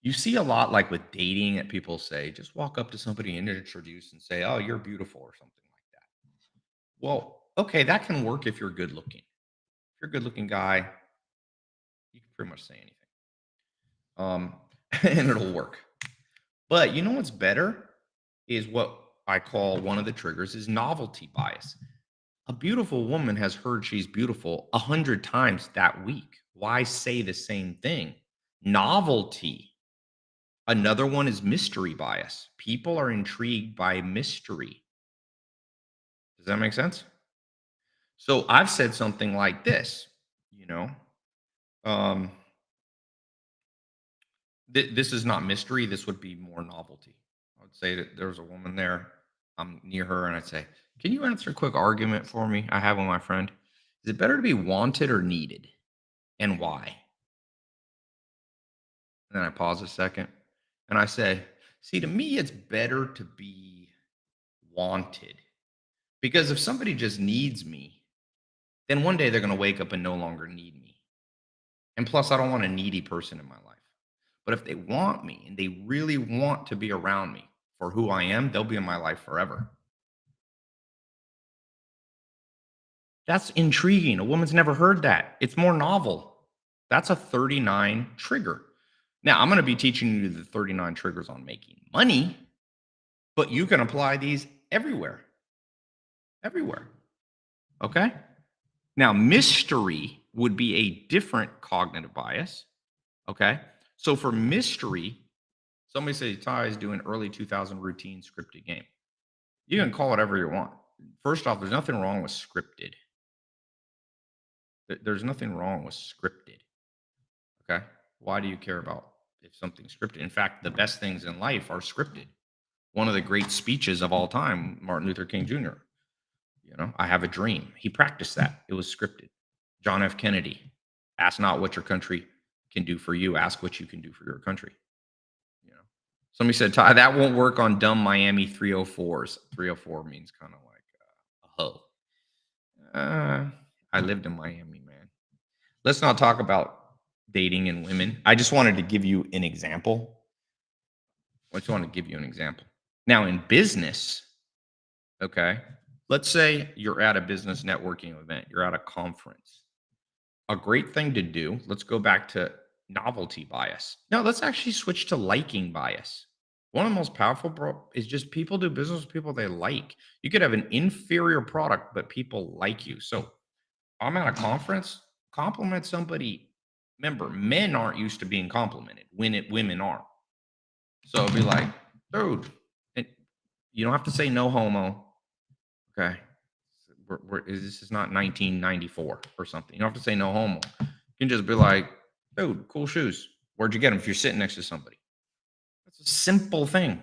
You see a lot like with dating that people say, just walk up to somebody and introduce and say, "Oh, you're beautiful," or something like that. Well, okay, that can work if you're good looking. If you're a good looking guy, you can pretty much say anything. Um, and it'll work. But you know what's better is what I call one of the triggers is novelty bias. A beautiful woman has heard she's beautiful 100 times that week. Why say the same thing? Novelty. Another one is mystery bias. People are intrigued by mystery. Does that make sense? So I've said something like this, you know, um, this is not mystery. This would be more novelty. I would say that there's a woman there. I'm near her, and I'd say, "Can you answer a quick argument for me? I have with my friend. Is it better to be wanted or needed, and why?" And then I pause a second, and I say, "See, to me, it's better to be wanted because if somebody just needs me, then one day they're going to wake up and no longer need me. And plus, I don't want a needy person in my life. But if they want me and they really want to be around me for who I am, they'll be in my life forever." That's intriguing. A woman's never heard that. It's more novel. That's a 39 trigger. Now, I'm going to be teaching you the 39 triggers on making money, but you can apply these everywhere. Everywhere. Okay? Now, mystery would be a different cognitive bias. Okay? So for mystery, somebody says Ty is doing early 2000 routine scripted game. You can call it whatever you want. First off, there's nothing wrong with scripted. There's nothing wrong with scripted. Okay. Why do you care about if something's scripted? In fact, the best things in life are scripted. One of the great speeches of all time, Martin Luther King Jr., I have a dream. He practiced that. It was scripted. John F. Kennedy, ask not what your country can do for you, ask what you can do for your country. You know, somebody said, Ty, that won't work on dumb Miami 304s. 304 means kind of like a hoe. I lived in Miami, man. Let's not talk about dating and women. I just wanted to give you an example. I just want to give you an example. Now, in business, okay, let's say you're at a business networking event, you're at a conference. A great thing to do, let's go back to novelty bias. No, let's actually switch to liking bias. One of the most powerful is just people do business with people they like. You could have an inferior product, but people like you. So I'm at a conference, compliment somebody. Remember, men aren't used to being complimented when women are. So it'll be like, dude, you don't have to say no homo. Okay. This is not 1994 or something. You don't have to say no homo. You can just be like, dude, cool shoes. Where'd you get them if you're sitting next to somebody? That's a simple thing.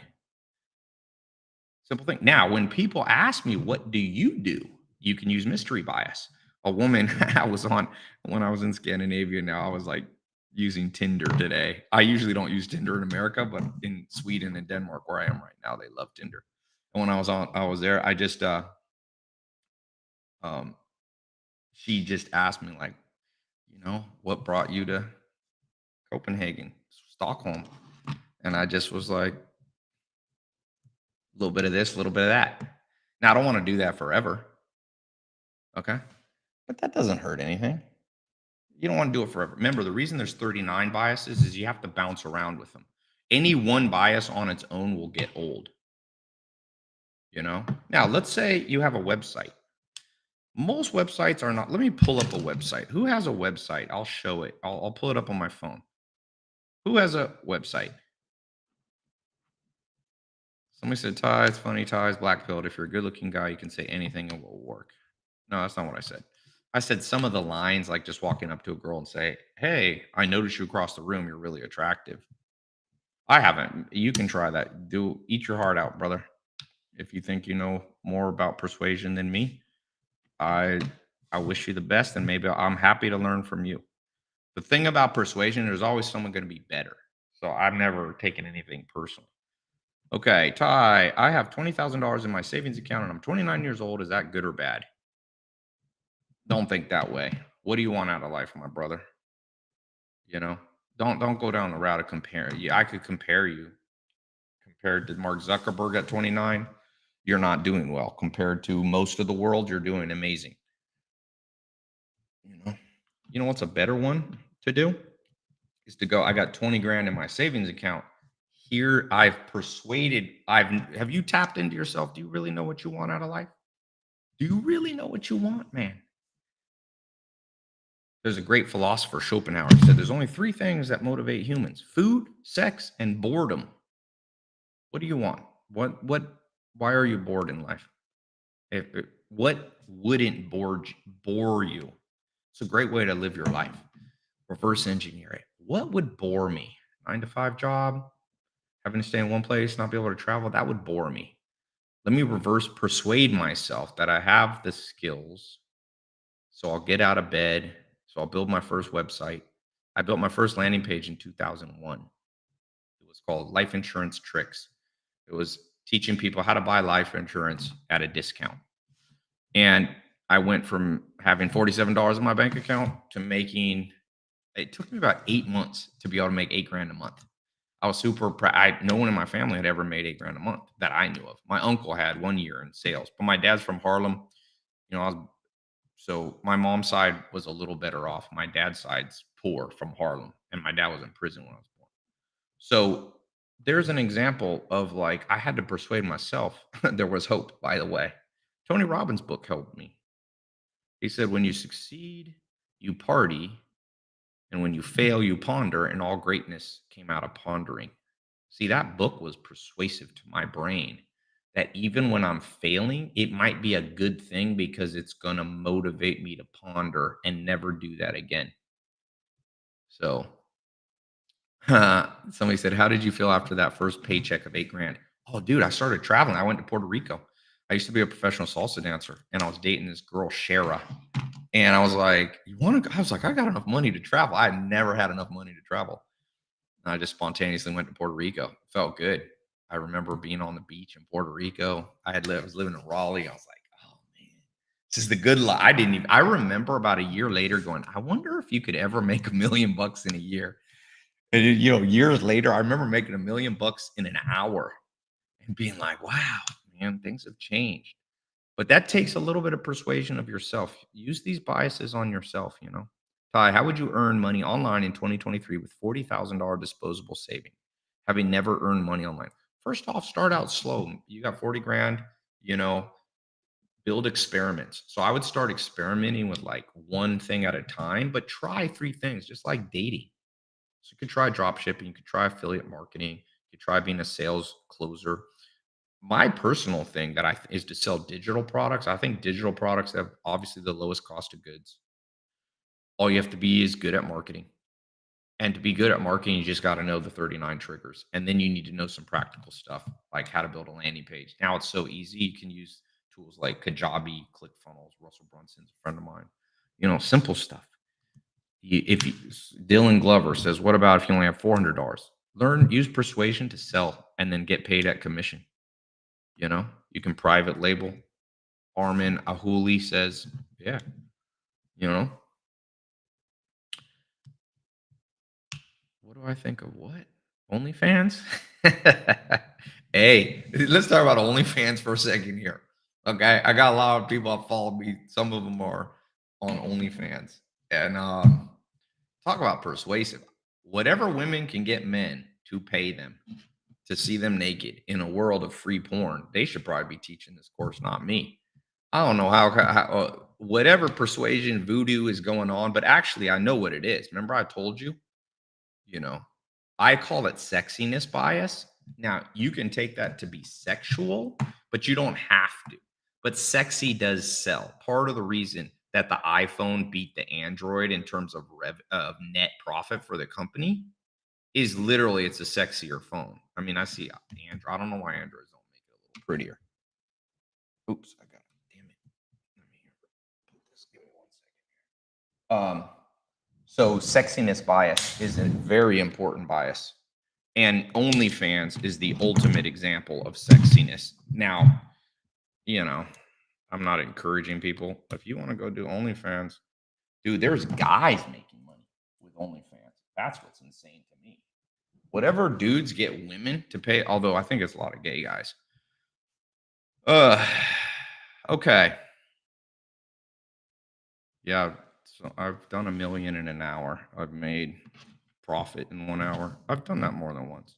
Simple thing. Now, when people ask me, what do? You can use mystery bias. A woman I was on when I was in Scandinavia, now I was like using Tinder today. I usually don't use Tinder in America, but in Sweden and Denmark, where I am right now, they love Tinder. And when I was there, I just, she just asked me like, what brought you to Copenhagen, Stockholm? And I just was like, a little bit of this, a little bit of that. Now, I don't want to do that forever. Okay. But that doesn't hurt anything. You don't want to do it forever. Remember, the reason there's 39 biases is you have to bounce around with them. Any one bias on its own will get old. Now, let's say you have a website. Most websites are not. Let me pull up a website. Who has a website? I'll show it. I'll pull it up on my phone. Who has a website? Somebody said ties, funny ties, black pilled. If you're a good looking guy, you can say anything and it will work. No, that's not what I said. I said some of the lines, like just walking up to a girl and say, "Hey, I noticed you across the room. You're really attractive." I haven't. You can try that. Do eat your heart out, brother. If you think you know more about persuasion than me, I I wish you the best, and maybe I'm happy to learn from you. The thing about persuasion, there's always someone going to be better. So I've never taken anything personal. Okay, Ty, I have $20,000 in my savings account and I'm 29 years old. Is that good or bad? Don't think that way. What do you want out of life, my brother? You know, don't go down the route of comparing. Yeah, I could compare you compared to Mark Zuckerberg at 29. You're not doing well compared to most of the world. You're doing amazing. You know, you know what's a better one to do is to go. I got 20 grand in my savings account. Here, I've persuaded. Have you tapped into yourself? Do you really know what you want out of life? Do you really know what you want, man? There's a great philosopher, Schopenhauer, said there's only three things that motivate humans: food, sex, and boredom. What do you want? Why are you bored in life? What wouldn't bore you? It's a great way to live your life. Reverse engineer it. What would bore me? 9 to 5 job, having to stay in one place, not be able to travel, that would bore me. Let me reverse persuade myself that I have the skills. So I'll get out of bed. So I'll build my first website. I built my first landing page in 2001. It was called Life Insurance Tricks. It was teaching people how to buy life insurance at a discount. And I went from having $47 in my bank account to making, it took me about 8 months to be able to make 8 grand a month. I was super proud. No one in my family had ever made 8 grand a month that I knew of. My uncle had 1 year in sales, but my dad's from Harlem. So my mom's side was a little better off. My dad's side's poor from Harlem, and my dad was in prison when I was born. So there's an example of like I had to persuade myself there was hope, by the way. Tony Robbins' book helped me. He said, when you succeed, you party, and when you fail, you ponder, and all greatness came out of pondering. See, that book was persuasive to my brain that even when I'm failing, it might be a good thing because it's going to motivate me to ponder and never do that again. So, somebody said, how did you feel after that first paycheck of 8 grand? Oh, dude, I started traveling. I went to Puerto Rico. I used to be a professional salsa dancer and I was dating this girl, Shara. And I was like, you want to? I was like, I got enough money to travel. I had never had enough money to travel. And I just spontaneously went to Puerto Rico. Felt good. I remember being on the beach in Puerto Rico. I was living in Raleigh. I was like, oh man, this is the good life. I didn't even. I remember about a year later going, I wonder if you could ever make $1 million in a year. And years later, I remember making $1 million in an hour and being like, wow, man, things have changed. But that takes a little bit of persuasion of yourself. Use these biases on yourself. Ty, how would you earn money online in 2023 with $40,000 disposable saving, having never earned money online? First off, start out slow. You got 40 grand, you know, build experiments. So I would start experimenting with like one thing at a time, but try three things, just like dating. So you could try drop shipping, you could try affiliate marketing, you could try being a sales closer. My personal thing that is to sell digital products. I think digital products have obviously the lowest cost of goods. All you have to be is good at marketing. And to be good at marketing, you just got to know the 39 triggers. And then you need to know some practical stuff like how to build a landing page. Now it's so easy. You can use tools like Kajabi, ClickFunnels. Russell Brunson's a friend of mine. Simple stuff. Dylan Glover says, what about if you only have $400? Use persuasion to sell and then get paid at commission. You can private label. Armin Ahuli says, yeah, you know, what do I think of what? OnlyFans? Hey, let's talk about OnlyFans for a second here. Okay. I got a lot of people that follow me. Some of them are on OnlyFans. And talk about persuasive. Whatever women can get men to pay them to see them naked in a world of free porn, they should probably be teaching this course, not me. I don't know how whatever persuasion voodoo is going on, but actually I know what it is. Remember I told you, you know, I call it sexiness bias. Now, you can take that to be sexual, but you don't have to. But sexy does sell. Part of the reason that the iPhone beat the Android in terms of net profit for the company is literally it's a sexier phone. I mean, I see Android. I don't know why Androids don't make it a little prettier. Oops, I got it. Damn it. Let me put this. Give me 1 second here. So sexiness bias is a very important bias. And OnlyFans is the ultimate example of sexiness. Now, I'm not encouraging people. If you want to go do OnlyFans, dude, there's guys making money with OnlyFans. That's what's insane to me. Whatever dudes get women to pay, although I think it's a lot of gay guys. Okay. Yeah, so I've done $1 million in an hour. I've made profit in 1 hour. I've done that more than once.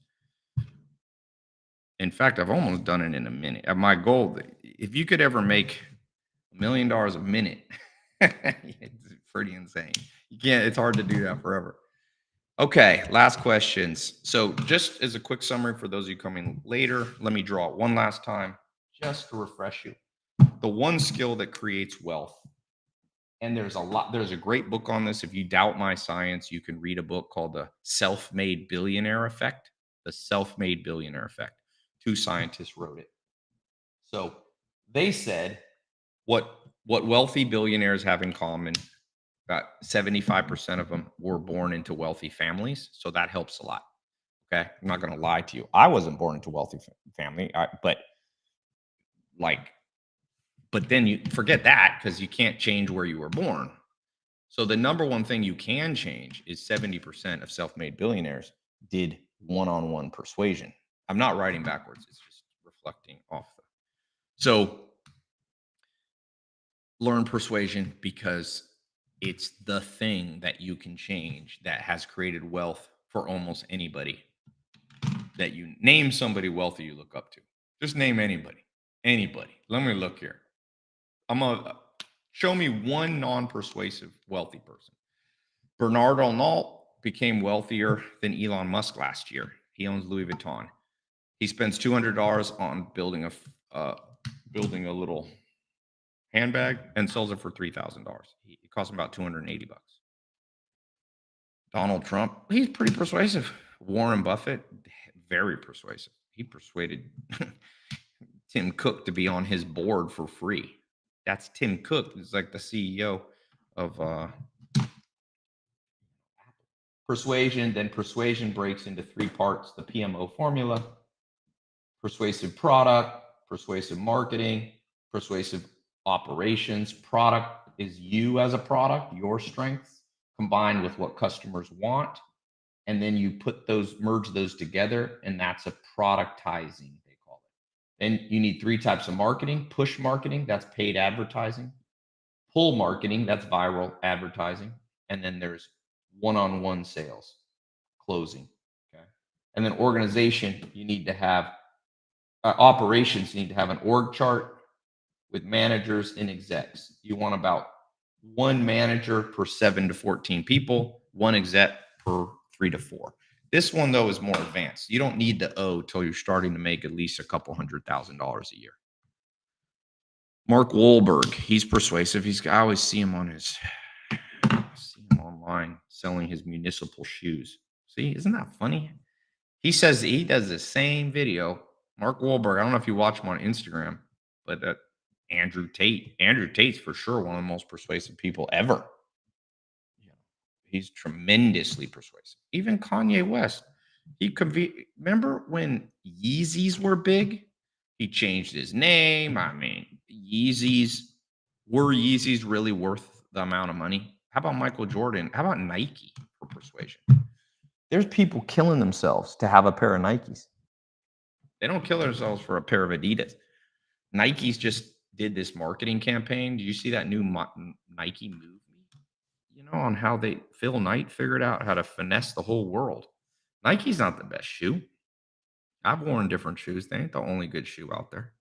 In fact, I've almost done it in a minute. My goal, if you could ever make $1 million a minute, it's pretty insane. You can't, it's hard to do that forever. Okay, last questions. So just as a quick summary for those of you coming later, let me draw it one last time just to refresh you. The one skill that creates wealth. And there's a great book on this. If you doubt my science, you can read a book called The Self-Made Billionaire Effect. The Self-Made Billionaire Effect. 2 scientists wrote it. So they said what wealthy billionaires have in common, about 75% of them were born into wealthy families. So that helps a lot. Okay. I'm not going to lie to you. I wasn't born into a wealthy family, but then you forget that because you can't change where you were born. So the number one thing you can change is 70% of self-made billionaires did one-on-one persuasion. I'm not writing backwards. It's just reflecting off. So learn persuasion because it's the thing that you can change that has created wealth for almost anybody. That you name somebody wealthy you look up to. Just name anybody. Let me look here. Show me one non-persuasive wealthy person. Bernard Arnault became wealthier than Elon Musk last year. He owns Louis Vuitton. He spends $200 on building a little handbag and sells it for $3,000. It costs him about $280. Donald Trump, he's pretty persuasive. Warren Buffett, very persuasive. He persuaded Tim Cook to be on his board for free. That's Tim Cook. He's like the CEO of persuasion. Then persuasion breaks into 3 parts: the PMO formula, persuasive product, persuasive marketing, persuasive operations. Product is you as a product, your strengths combined with what customers want. And then you merge those together, and that's a productizing, they call it. Then you need 3 types of marketing: push marketing, that's paid advertising; pull marketing, that's viral advertising; and then there's one-on-one sales, closing. Okay. And then organization, you need to have operations, you need to have an org chart with managers and execs. You want about 1 manager per 7 to 14 people, 1 exec per 3 to 4. This one, though, is more advanced. You don't need to owe till you're starting to make at least a couple $100,000 a year. Mark Wahlberg, he's persuasive. I always see him online selling his municipal shoes. See, isn't that funny? He says he does the same video. Mark Wahlberg, I don't know if you watch him on Instagram, but Andrew Tate's for sure one of the most persuasive people ever. He's tremendously persuasive. Even Kanye West. Remember when Yeezys were big? He changed his name. I mean, were Yeezys really worth the amount of money? How about Michael Jordan? How about Nike for persuasion? There's people killing themselves to have a pair of Nikes. They don't kill themselves for a pair of Adidas. Nike's just did this marketing campaign. Did you see that new Nike Move Me? On how Phil Knight figured out how to finesse the whole world. Nike's not the best shoe. I've worn different shoes. They ain't the only good shoe out there.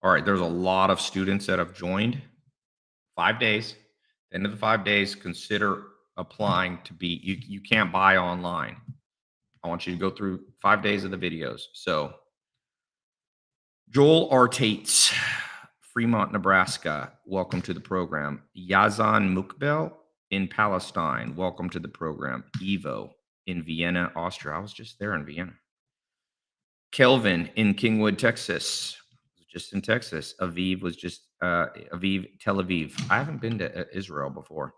All right, there's a lot of students that have joined. 5 days. At the end of the 5 days, consider applying to be, you can't buy online. I want you to go through 5 days of the videos. So, Joel R. Tates, Fremont, Nebraska. Welcome to the program. Yazan Mukbel in Palestine. Welcome to the program. Evo in Vienna, Austria. I was just there in Vienna. Kelvin in Kingwood, Texas. Just in Texas. Aviv was just Aviv, Tel Aviv. I haven't been to Israel before.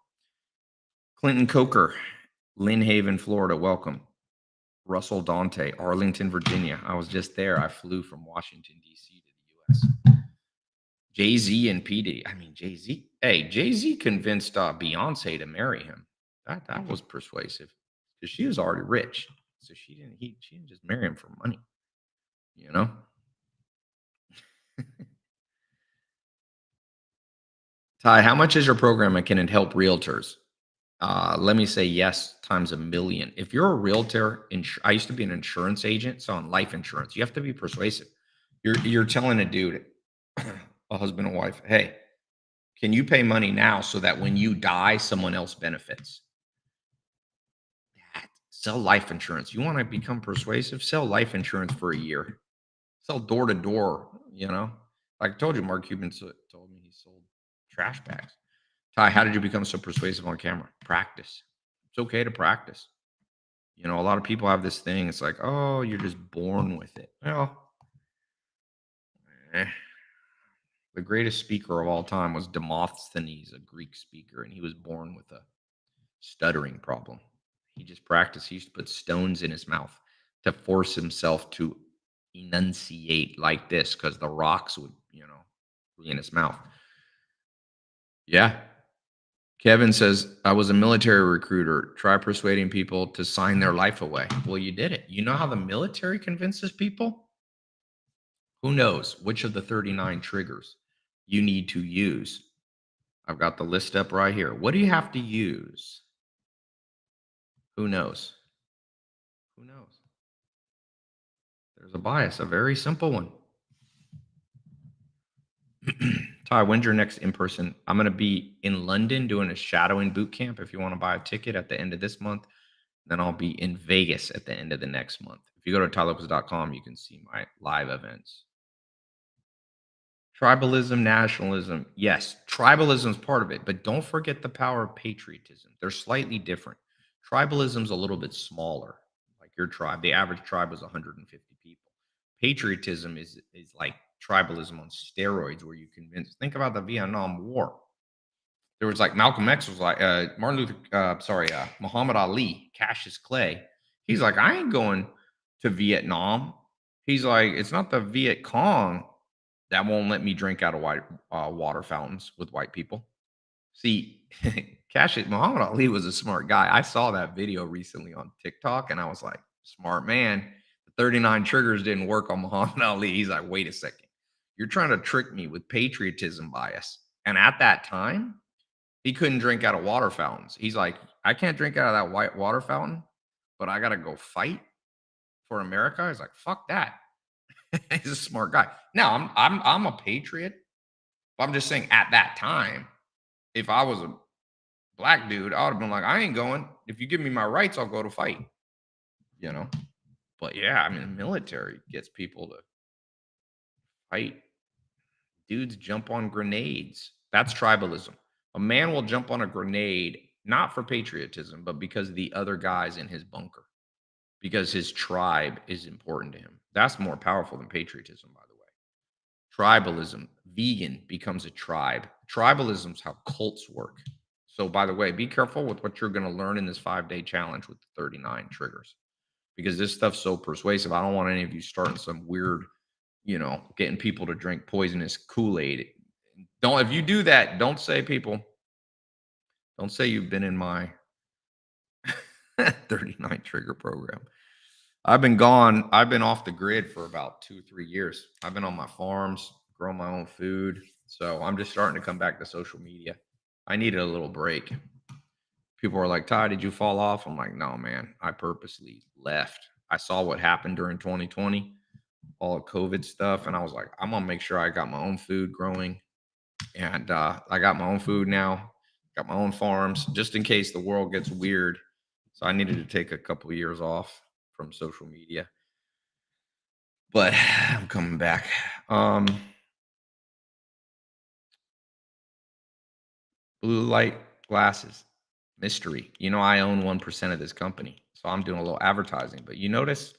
Clinton Coker, Lynn Haven, Florida. Welcome. Russell Dante, Arlington, Virginia. I was just there. I flew from Washington, D.C. to the U.S. Jay-Z and PD. I mean, Jay-Z. Hey, Jay-Z convinced Beyonce to marry him. That was persuasive because she was already rich. So she didn't just marry him for money, you know? Ty, how much is your program and can it help realtors? Let me say yes times a million. If you're a realtor, I used to be an insurance agent, so on life insurance, you have to be persuasive. You're telling a dude, a husband and wife, hey, can you pay money now so that when you die, someone else benefits? Sell life insurance. You want to become persuasive? Sell life insurance for a year. Sell door to door. You know, like I told you, Mark Cuban told me he sold trash bags. Ty, how did you become so persuasive on camera? Practice. It's okay to practice. You know, a lot of people have this thing. It's like, oh, you're just born with it. Well, the greatest speaker of all time was Demosthenes, a Greek speaker, and he was born with a stuttering problem. He just practiced. He used to put stones in his mouth to force himself to enunciate like this because the rocks would, be in his mouth. Yeah. Kevin says, I was a military recruiter. Try persuading people to sign their life away. Well, you did it. You know how the military convinces people? Who knows which of the 39 triggers you need to use? I've got the list up right here. What do you have to use? Who knows? Who knows? There's a bias, a very simple one. Ty, when's your next in-person? I'm going to be in London doing a shadowing boot camp. If you want to buy a ticket at the end of this month, then I'll be in Vegas at the end of the next month. If you go to tailopez.com, you can see my live events. Tribalism, nationalism. Yes, tribalism is part of it, but don't forget the power of patriotism. They're slightly different. Tribalism is a little bit smaller. Like your tribe, the average tribe was 150 people. Patriotism is like tribalism on steroids, where you convince. Think about the Vietnam War. There was like Malcolm X was like Muhammad Ali, Cassius Clay. He's like, I ain't going to Vietnam. He's like, it's not the Viet Cong that won't let me drink out of white water fountains with white people. See, Muhammad Ali was a smart guy. I saw that video recently on TikTok, and I was like, smart man. The 39 triggers didn't work on Muhammad Ali. He's like, wait a second. You're trying to trick me with patriotism bias. And at that time, he couldn't drink out of water fountains. He's like, I can't drink out of that white water fountain, but I got to go fight for America. He's like, fuck that. He's a smart guy. Now I'm a patriot, but I'm just saying at that time, if I was a black dude, I would have been like, I ain't going. If you give me my rights, I'll go to fight. You know? But yeah, I mean, the military gets people to fight. Dudes jump on grenades. That's tribalism. A man will jump on a grenade, not for patriotism, but because the other guy's in his bunker, because his tribe is important to him. That's more powerful than patriotism, by the way. Tribalism, vegan becomes a tribe. Tribalism is how cults work. So, by the way, be careful with what you're going to learn in this 5-day challenge with the 39 triggers, because this stuff's so persuasive. I don't want any of you starting some weird, getting people to drink poisonous Kool-Aid. If you do that, don't say you've been in my 39 trigger program. I've been gone. I've been off the grid for about 2-3 years. I've been on my farms, growing my own food. So I'm just starting to come back to social media. I needed a little break. People are like, Ty, did you fall off? I'm like, no, man. I purposely left. I saw what happened during 2020, all the COVID stuff. And I was like, I'm going to make sure I got my own food growing. And I got my own food now, got my own farms, just in case the world gets weird. So I needed to take a couple of years off from social media. But I'm coming back. Um, Blue light glasses, mystery. I own 1% of this company, so I'm doing a little advertising. But you notice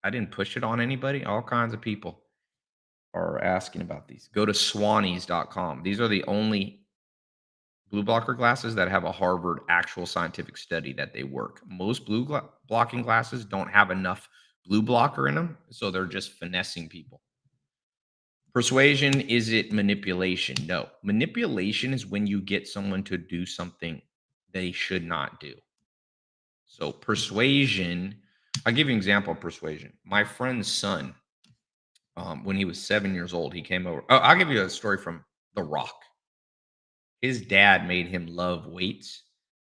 I didn't push it on anybody. All kinds of people are asking about these. Go to swannies.com. These are the only blue blocker glasses that have a Harvard actual scientific study that they work. Most blocking glasses don't have enough blue blocker in them, so they're just finessing people. Persuasion, is it manipulation? No. Manipulation is when you get someone to do something they should not do. So persuasion, I'll give you an example of persuasion. My friend's son, when he was 7 years old, he came over. Oh, I'll give you a story from The Rock. His dad made him love weights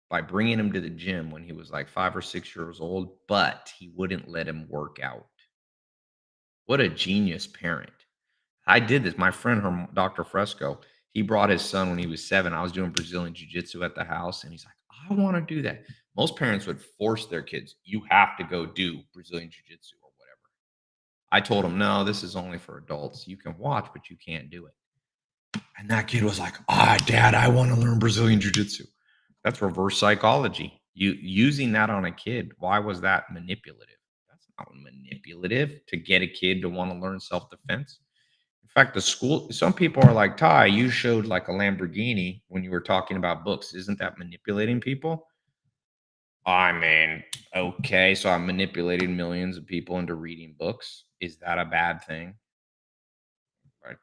by bringing him to the gym when he was like 5 or 6 years old, but he wouldn't let him work out. What a genius parent. I did this. My friend, Dr. Fresco, he brought his son when he was 7. I was doing Brazilian jiu-jitsu at the house, and he's like, I want to do that. Most parents would force their kids, you have to go do Brazilian jiu-jitsu or whatever. I told him, no, this is only for adults. You can watch, but you can't do it. And that kid was like, Dad, I want to learn Brazilian jiu-jitsu. That's reverse psychology. You using that on a kid. Why was that manipulative? That's not manipulative to get a kid to want to learn self-defense. In fact, some people are like, Tai, you showed like a Lamborghini when you were talking about books. Isn't that manipulating people? I mean, okay, so I'm manipulating millions of people into reading books. Is that a bad thing? Like,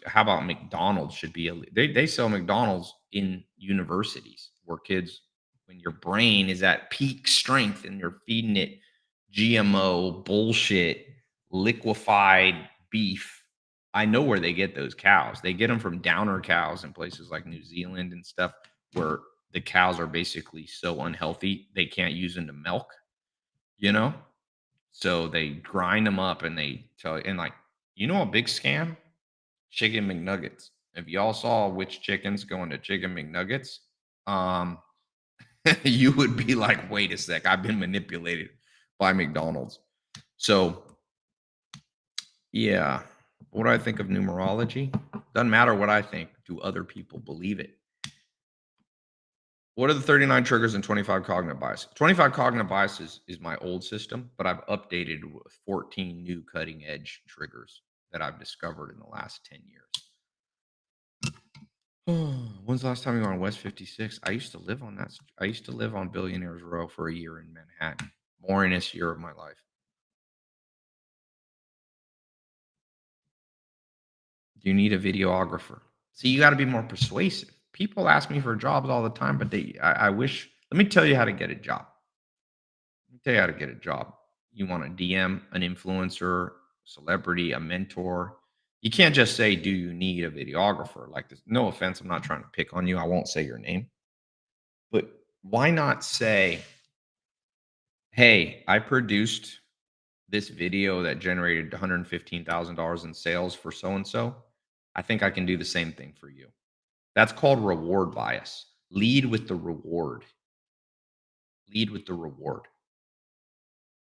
how about McDonald's should be they sell McDonald's in universities where kids, when your brain is at peak strength and you're feeding it GMO bullshit, liquefied beef. I know where they get those cows. They get them from downer cows in places like New Zealand and stuff where the cows are basically so unhealthy they can't use them to milk, you know? So they grind them up and they tell and like, a big scam? Chicken McNuggets. If y'all saw which chickens go into chicken McNuggets, um, you would be like, wait a sec, I've been manipulated by McDonald's. So, yeah. What do I think of numerology? Doesn't matter what I think. Do other people believe it? What are the 39 triggers and 25 cognitive biases? 25 cognitive biases is my old system, but I've updated with 14 new cutting edge triggers that I've discovered in the last 10 years. When's the last time you were on West 56? I used to live on that. I used to live on Billionaires Row for a year in Manhattan. Boringest year of my life. Do you need a videographer? See, you got to be more persuasive. People ask me for jobs all the time, but I wish. Let me tell you how to get a job. Let me tell you how to get a job. You want a DM, an influencer, celebrity, a mentor. You can't just say, do you need a videographer? Like this. No offense, I'm not trying to pick on you. I won't say your name. But why not say, hey, I produced this video that generated $115,000 in sales for so and so. I think I can do the same thing for you. That's called reward bias. Lead with the reward. Lead with the reward.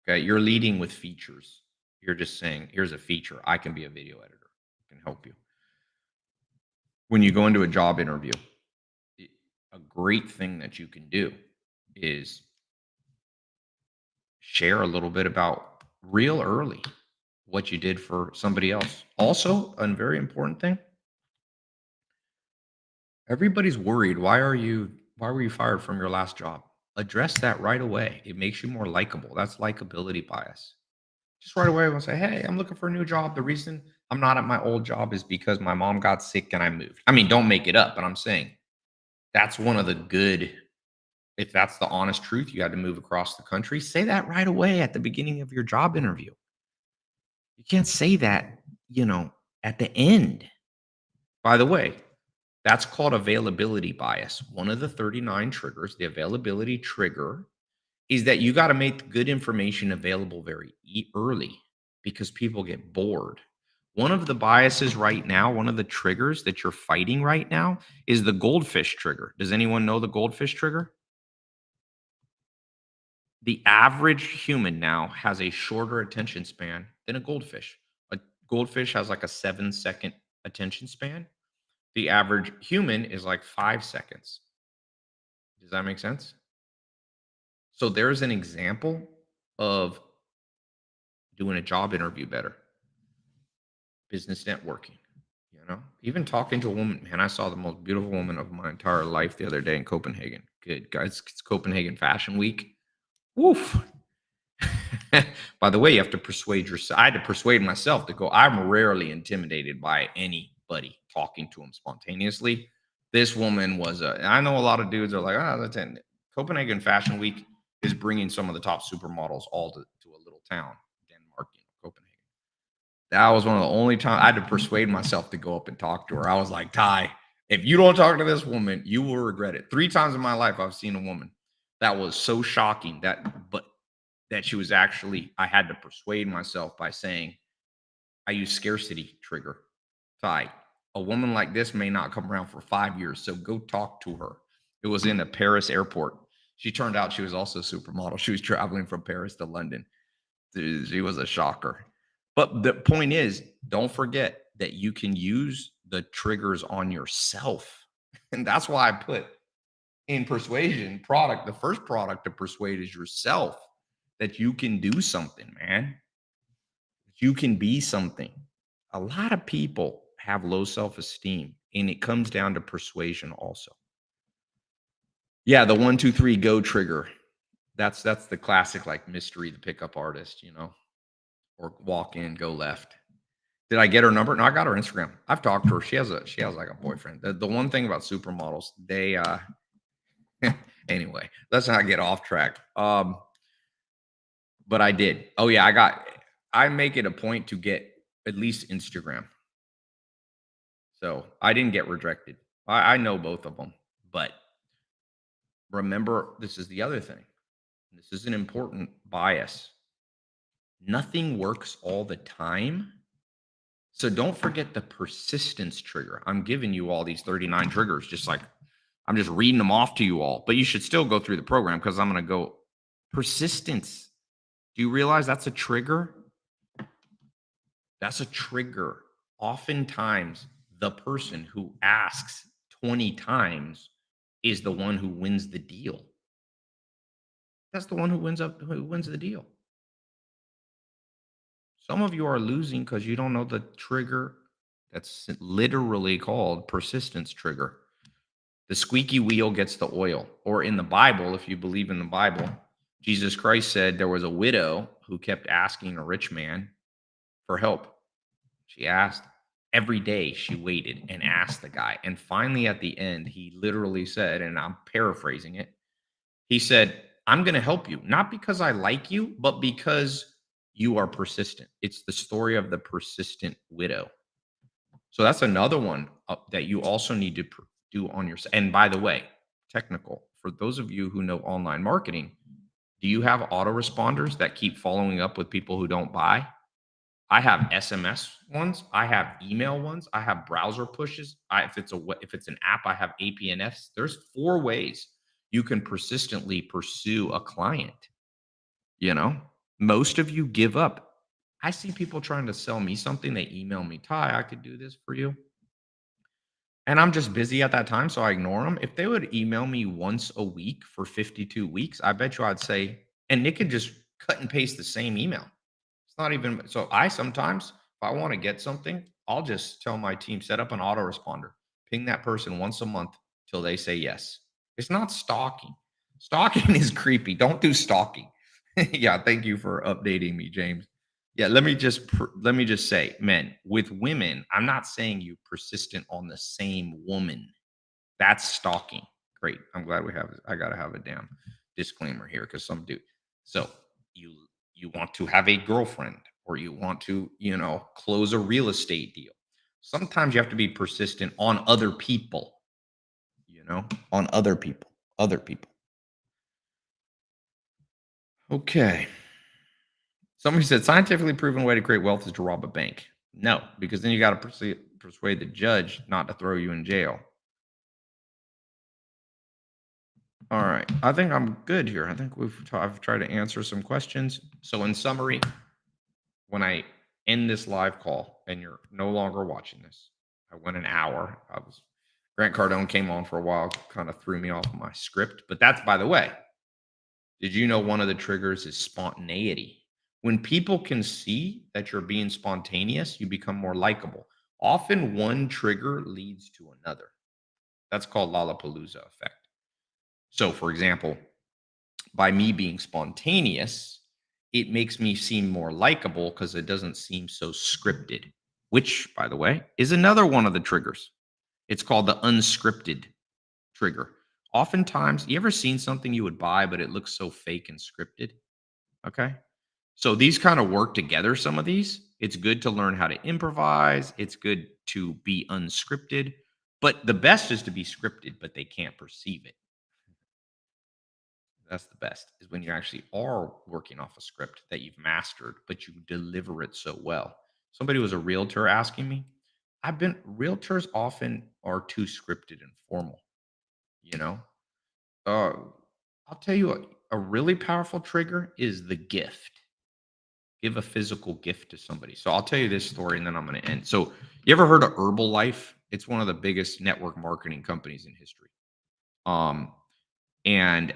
Okay. You're leading with features. You're just saying, here's a feature. I can be a video editor. I can help you. When you go into a job interview, a great thing that you can do is share a little bit about real early what you did for somebody else. Also, a very important thing, everybody's worried. Why were you fired from your last job? Address that right away. It makes you more likable. That's likability bias. Just right away, we'll say, hey, I'm looking for a new job. The reason I'm not at my old job is because my mom got sick and I moved. I mean, don't make it up, but I'm saying that's one of the good, if that's the honest truth, you had to move across the country, say that right away at the beginning of your job interview. You can't say that, at the end. By the way, that's called availability bias. One of the 39 triggers, the availability trigger, is that you got to make good information available very early because people get bored. One of the biases right now, one of the triggers that you're fighting right now is the goldfish trigger. Does anyone know the goldfish trigger? The average human now has a shorter attention span than a goldfish. A goldfish has like a 7-second attention span. The average human is like 5 seconds. Does that make sense? So there's an example of doing a job interview better, business networking, even talking to a woman. Man, I saw the most beautiful woman of my entire life the other day in Copenhagen. Good guys, it's Copenhagen Fashion Week. Woof. By the way, you have to persuade yourself. I had to persuade myself to go. I'm rarely intimidated by anybody talking to them spontaneously. This woman was I know a lot of dudes are like, that's it. Copenhagen Fashion Week is bringing some of the top supermodels all to a little town, Denmark, Copenhagen. That was one of the only times I had to persuade myself to go up and talk to her. I was like, Tai, if you don't talk to this woman, you will regret it. 3 times in my life, I've seen a woman that was so shocking that she was actually, I had to persuade myself by saying, I use scarcity trigger. Tai, a woman like this may not come around for 5 years, so go talk to her. It was in a Paris airport. She turned out she was also a supermodel. She was traveling from Paris to London. She was a shocker. But the point is, don't forget that you can use the triggers on yourself. And that's why I put in persuasion product, the first product to persuade is yourself, that you can do something, man. You can be something. A lot of people have low self-esteem, and it comes down to persuasion also. Yeah, the 1, 2, 3 go trigger. That's the classic, like Mystery, the pickup artist, or walk in, go left. Did I get her number? No, I got her Instagram. I've talked to her. She has like a boyfriend. The one thing about supermodels, they anyway, let's not get off track. But I did. Oh yeah, I make it a point to get at least Instagram. So I didn't get rejected. I know both of them, but remember, this is the other thing. This is an important bias. Nothing works all the time. So don't forget the persistence trigger. I'm giving you all these 39 triggers, just like I'm just reading them off to you all, but you should still go through the program because I'm going to go persistence. Do you realize that's a trigger? That's a trigger. Oftentimes, the person who asks 20 times is the one who wins the deal. That's the one who wins the deal. Some of you are losing because you don't know the trigger that's literally called persistence trigger. The squeaky wheel gets the oil. Or in the Bible, if you believe in the Bible, Jesus Christ said there was a widow who kept asking a rich man for help. She asked every day, she waited and asked the guy. And finally, at the end, he literally said, and I'm paraphrasing it, he said, I'm going to help you, not because I like you, but because you are persistent. It's the story of the persistent widow. So that's another one that you also need to do on your. And by the way, technical, for those of you who know online marketing, do you have autoresponders that keep following up with people who don't buy? I have SMS ones. I have email ones. I have browser pushes. If it's an app, I have APNFs. There's 4 ways you can persistently pursue a client. Most of you give up. I see people trying to sell me something. They email me, Tai, I could do this for you. And I'm just busy at that time, so I ignore them. If they would email me once a week for 52 weeks, I bet you I'd say, and Nick could just cut and paste the same email. It's not even, so I sometimes, if I want to get something, I'll just tell my team, set up an autoresponder, ping that person once a month till they say yes. It's not stalking. Stalking is creepy. Don't do stalking. Yeah, thank you for updating me, James. Yeah, let me just say, men, with women, I'm not saying you persistent on the same woman. That's stalking. Great. I'm glad I gotta have a damn disclaimer here because some dude. So you want to have a girlfriend or you want to, close a real estate deal. Sometimes you have to be persistent on other people, on other people. Okay. Somebody said scientifically proven way to create wealth is to rob a bank. No, because then you got to persuade the judge not to throw you in jail. All right. I think I'm good here. I think I've tried to answer some questions. So in summary, when I end this live call and you're no longer watching this, I went an hour. I was Grant Cardone came on for a while, kind of threw me off my script. But that's, by the way, did you know one of the triggers is spontaneity? When people can see that you're being spontaneous, you become more likable. Often one trigger leads to another. That's called Lollapalooza effect. So, for example, by me being spontaneous, it makes me seem more likable because it doesn't seem so scripted, which, by the way, is another one of the triggers. It's called the unscripted trigger. Oftentimes, you ever seen something you would buy, but it looks so fake and scripted? Okay. So these kind of work together, some of these. It's good to learn how to improvise. It's good to be unscripted, but the best is to be scripted, but they can't perceive it. That's the best is when you actually are working off a script that you've mastered, but you deliver it so well. Somebody was a realtor asking me. Realtors often are too scripted and formal, you know? Uh, I'll tell you a really powerful trigger is the gift. Give a physical gift to somebody. So I'll tell you this story and then I'm going to end. So, you ever heard of Herbalife? It's one of the biggest network marketing companies in history. Um, and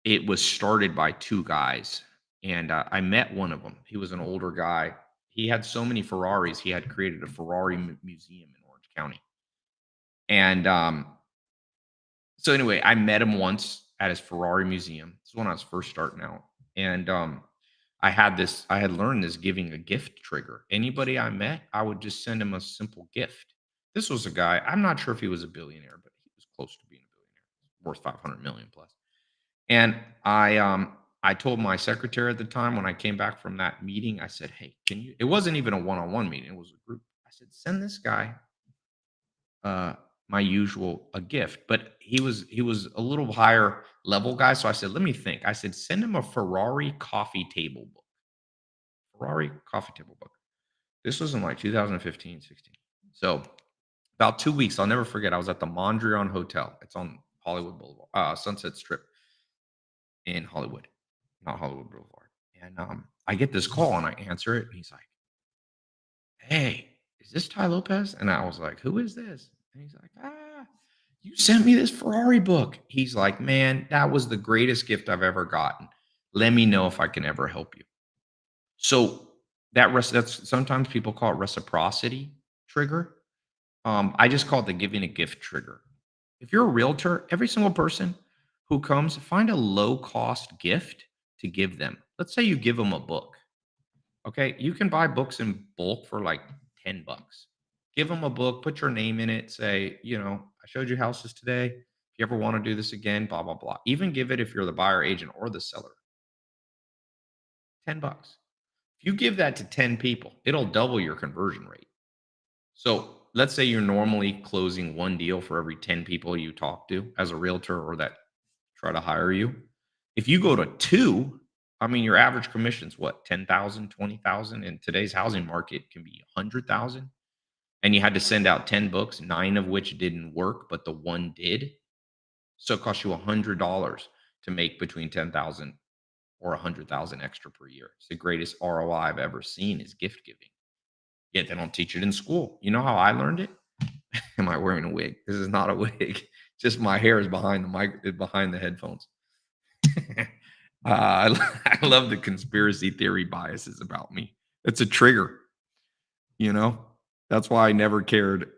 it was started by two guys. And I met one of them. He was an older guy. He had so many Ferraris, he had created a Ferrari museum in Orange County. And so, anyway, I met him once at his Ferrari museum. This is when I was first starting out. And I had learned this giving a gift trigger. Anybody I met, I would just send him a simple gift. This was a guy, I'm not sure if he was a billionaire, but he was close to being a billionaire, worth 500 million plus. And I told my secretary at the time when I came back from that meeting, I said, "Hey, can you?" It wasn't even a one-on-one meeting; it was a group. I said, "Send this guy uh, my usual a gift," but he was a little higher level guy. So I said, "Let me think." I said, "Send him a Ferrari coffee table book." Ferrari coffee table book. This was in like 2015, 16. So about 2 weeks, I'll never forget. I was at the Mondrian Hotel. It's on Hollywood Boulevard, Sunset Strip in Hollywood, not Hollywood Boulevard. And I get this call and I answer it, and he's like, "Hey, is this Tai Lopez?" And I was like, "Who is this?" And he's like, "You sent me this Ferrari book." He's like, "Man, that was the greatest gift I've ever gotten. Let me know if I can ever help you." So that's sometimes people call it reciprocity trigger. I just call it the giving a gift trigger. If you're a realtor, every single person who comes, find a low cost gift to give them. Let's say you give them a book. Okay. You can buy books in bulk for like $10. Give them a book, put your name in it, say, "I showed you houses today. If you ever want to do this again, blah, blah, blah." Even give it if you're the buyer agent or the seller, $10. If you give that to 10 people, it'll double your conversion rate. So let's say you're normally closing one deal for every 10 people you talk to as a realtor or that try to hire you. If you go to two, I mean, your average commission's what, 10,000, 20,000. In today's housing market can be 100,000. And you had to send out 10 books, nine of which didn't work, but the one did. So it costs you $100 to make between 10,000 or 100,000 extra per year. It's the greatest ROI I've ever seen is gift giving. Yet they don't teach it in school. You know how I learned it? Am I wearing a wig? This is not a wig. Just my hair is behind the mic, behind the headphones. I love the conspiracy theory biases about me. It's a trigger, you know? That's why I never cared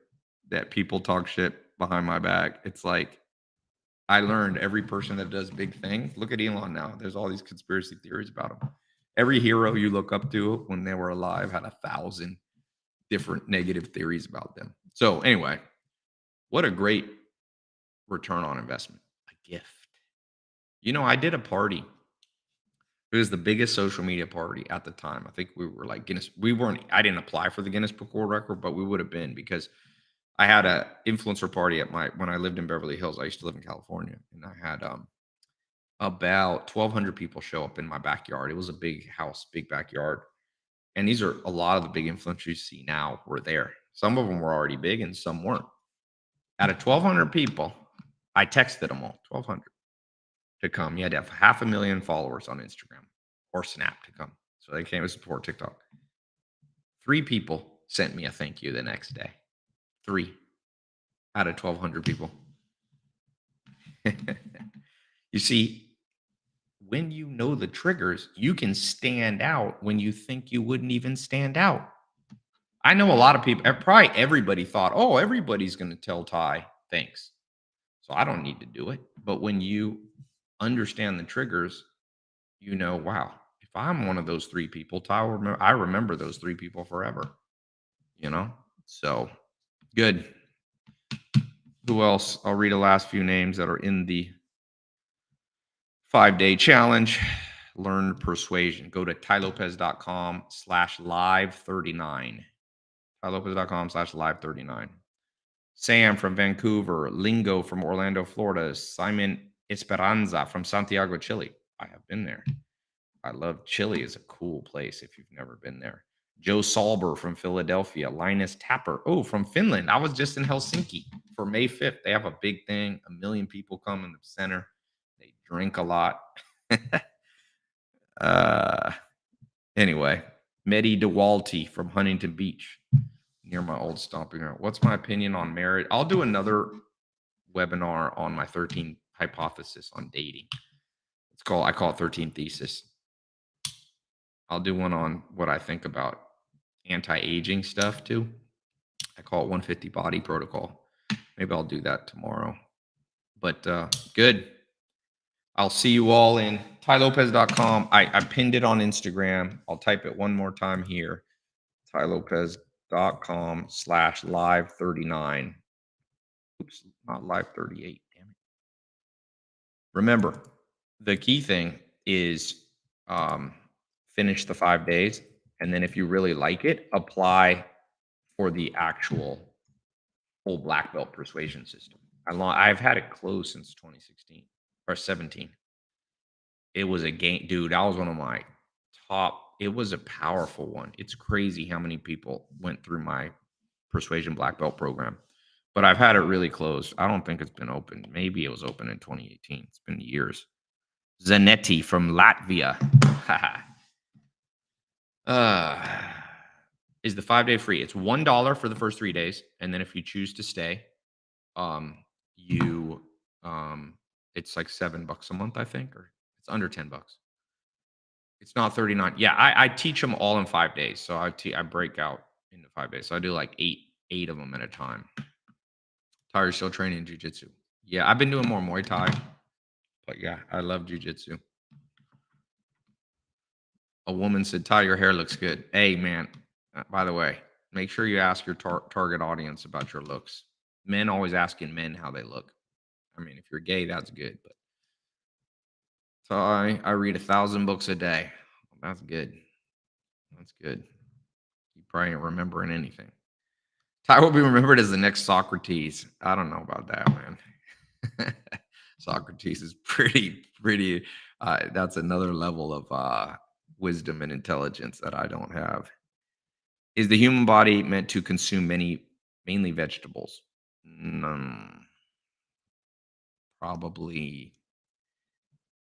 that people talk shit behind my back. It's like I learned every person that does big things. Look at Elon now. There's all these conspiracy theories about him. Every hero you look up to when they were alive had 1,000 different negative theories about them. So anyway, what a great return on investment. A gift. I did a party. It was the biggest social media party at the time. I think we were like Guinness. We weren't, I didn't apply for the Guinness Book World Record, but we would have been because I had a influencer party when I lived in Beverly Hills. I used to live in California, and I had about 1,200 people show up in my backyard. It was a big house, big backyard. And these are a lot of the big influencers you see now were there. Some of them were already big and some weren't. Out of 1,200 people, I texted them all, 1,200. to come. You had to have 500,000 followers on Instagram or Snap to come. So they came to support TikTok. 3 people sent me a thank you the next day. 3 out of 1,200 people. You see, when you know the triggers, you can stand out when you think you wouldn't even stand out. I know a lot of people, probably everybody thought, oh, everybody's going to tell Tai thanks. So I don't need to do it. But when you understand the triggers, you know, wow, if I'm one of those 3 people, I remember those 3 people forever, you know? So good. Who else? I'll read the last few names that are in the 5-day challenge. Learn persuasion. Go to tailopez.com/live39. tailopez.com/live39. Sam from Vancouver. Lingo from Orlando, Florida. Simon Esperanza from Santiago, Chile. I have been there. I love Chile. It's a cool place if you've never been there. Joe Salber from Philadelphia. Linus Tapper. Oh, from Finland. I was just in Helsinki for May 5th. They have a big thing. 1 million people come in the center. They drink a lot. Anyway, Mehdi DeWalty from Huntington Beach, near my old stomping ground. What's my opinion on marriage? I'll do another webinar on my 13 hypothesis on dating. I call it 13 thesis. I'll do one on what I think about anti-aging stuff too. I call it 150 body protocol. Maybe I'll do that tomorrow. But good. I'll see you all in tailopez.com. I pinned it on Instagram. I'll type it one more time here. tailopez.com/live39. Oops, not live 38. Damn it. Remember, the key thing is finish the 5 days. And then if you really like it, apply for the actual full black belt persuasion system. I've had it closed since 2016 or 17. It was a game, dude. That was one of my top. It was a powerful one. It's crazy how many people went through my persuasion black belt program, but I've had it really closed. I don't think it's been open. Maybe it was open in 2018. It's been years. Zanetti from Latvia. Is the 5-day free? It's $1 for the first 3 days, and then if you choose to stay, it's like $7 a month, I think, or it's under $10. It's not 39. Yeah, I teach them all in 5 days, so I break out into 5 days. So I do like eight of them at a time. Tai, you're still training jiu-jitsu? Yeah, I've been doing more Muay Thai, but yeah, I love jiu-jitsu. A woman said, Tai, your hair looks good. Hey, man, by the way, make sure you ask your target audience about your looks. Men always asking men how they look. I mean, if you're gay, that's good. But so I read 1,000 books a day. That's good. That's good. You probably ain't remembering anything. Tai will be remembered as the next Socrates. I don't know about that, man. Socrates is pretty. That's another level of wisdom and intelligence that I don't have. Is the human body meant to consume mainly vegetables? Probably.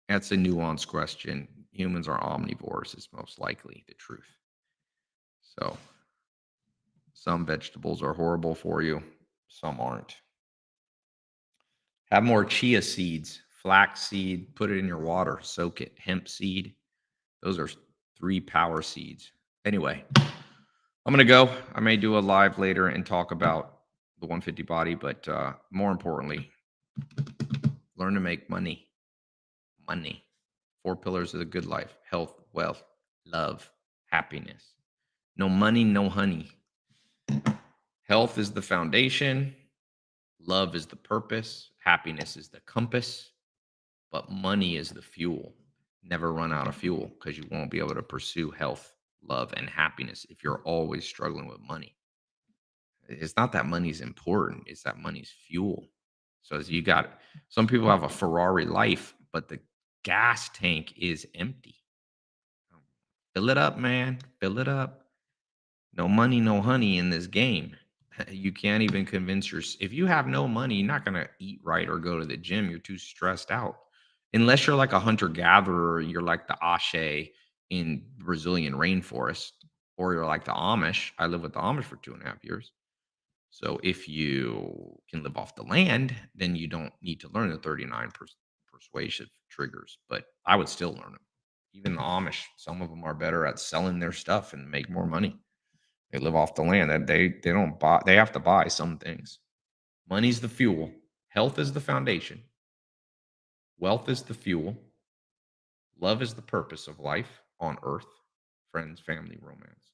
That's a nuanced question. Humans are omnivores is most likely the truth. So some vegetables are horrible for you. Some aren't. Have more chia seeds, flax seed, put it in your water, soak it, hemp seed. Those are 3 power seeds. Anyway, I'm going to go. I may do a live later and talk about the 150 body, but more importantly, learn to make money. Money. 4 pillars of the good life: health, wealth, love, happiness. No money, no honey. Health is the foundation. Love is the purpose. Happiness is the compass. But money is the fuel. Never run out of fuel, because you won't be able to pursue health, love, and happiness if you're always struggling with money. It's not that money's important. It's that money's fuel. So as some people have a Ferrari life, but the gas tank is empty. Fill it up, man. Fill it up. No money, no honey in this game. You can't even convince if you have no money, you're not going to eat right or go to the gym. You're too stressed out. Unless you're like a hunter gatherer, you're like the Ashe in Brazilian rainforest, or you're like the Amish. I lived with the Amish for 2.5 years. So if you can live off the land, then you don't need to learn the 39 persuasive triggers, but I would still learn them. Even the Amish, some of them are better at selling their stuff and make more money. They live off the land. That they don't buy. They have to buy some things. Money's the fuel. Health is the foundation. Wealth is the fuel. Love is the purpose of life on earth. Friends, family, romance.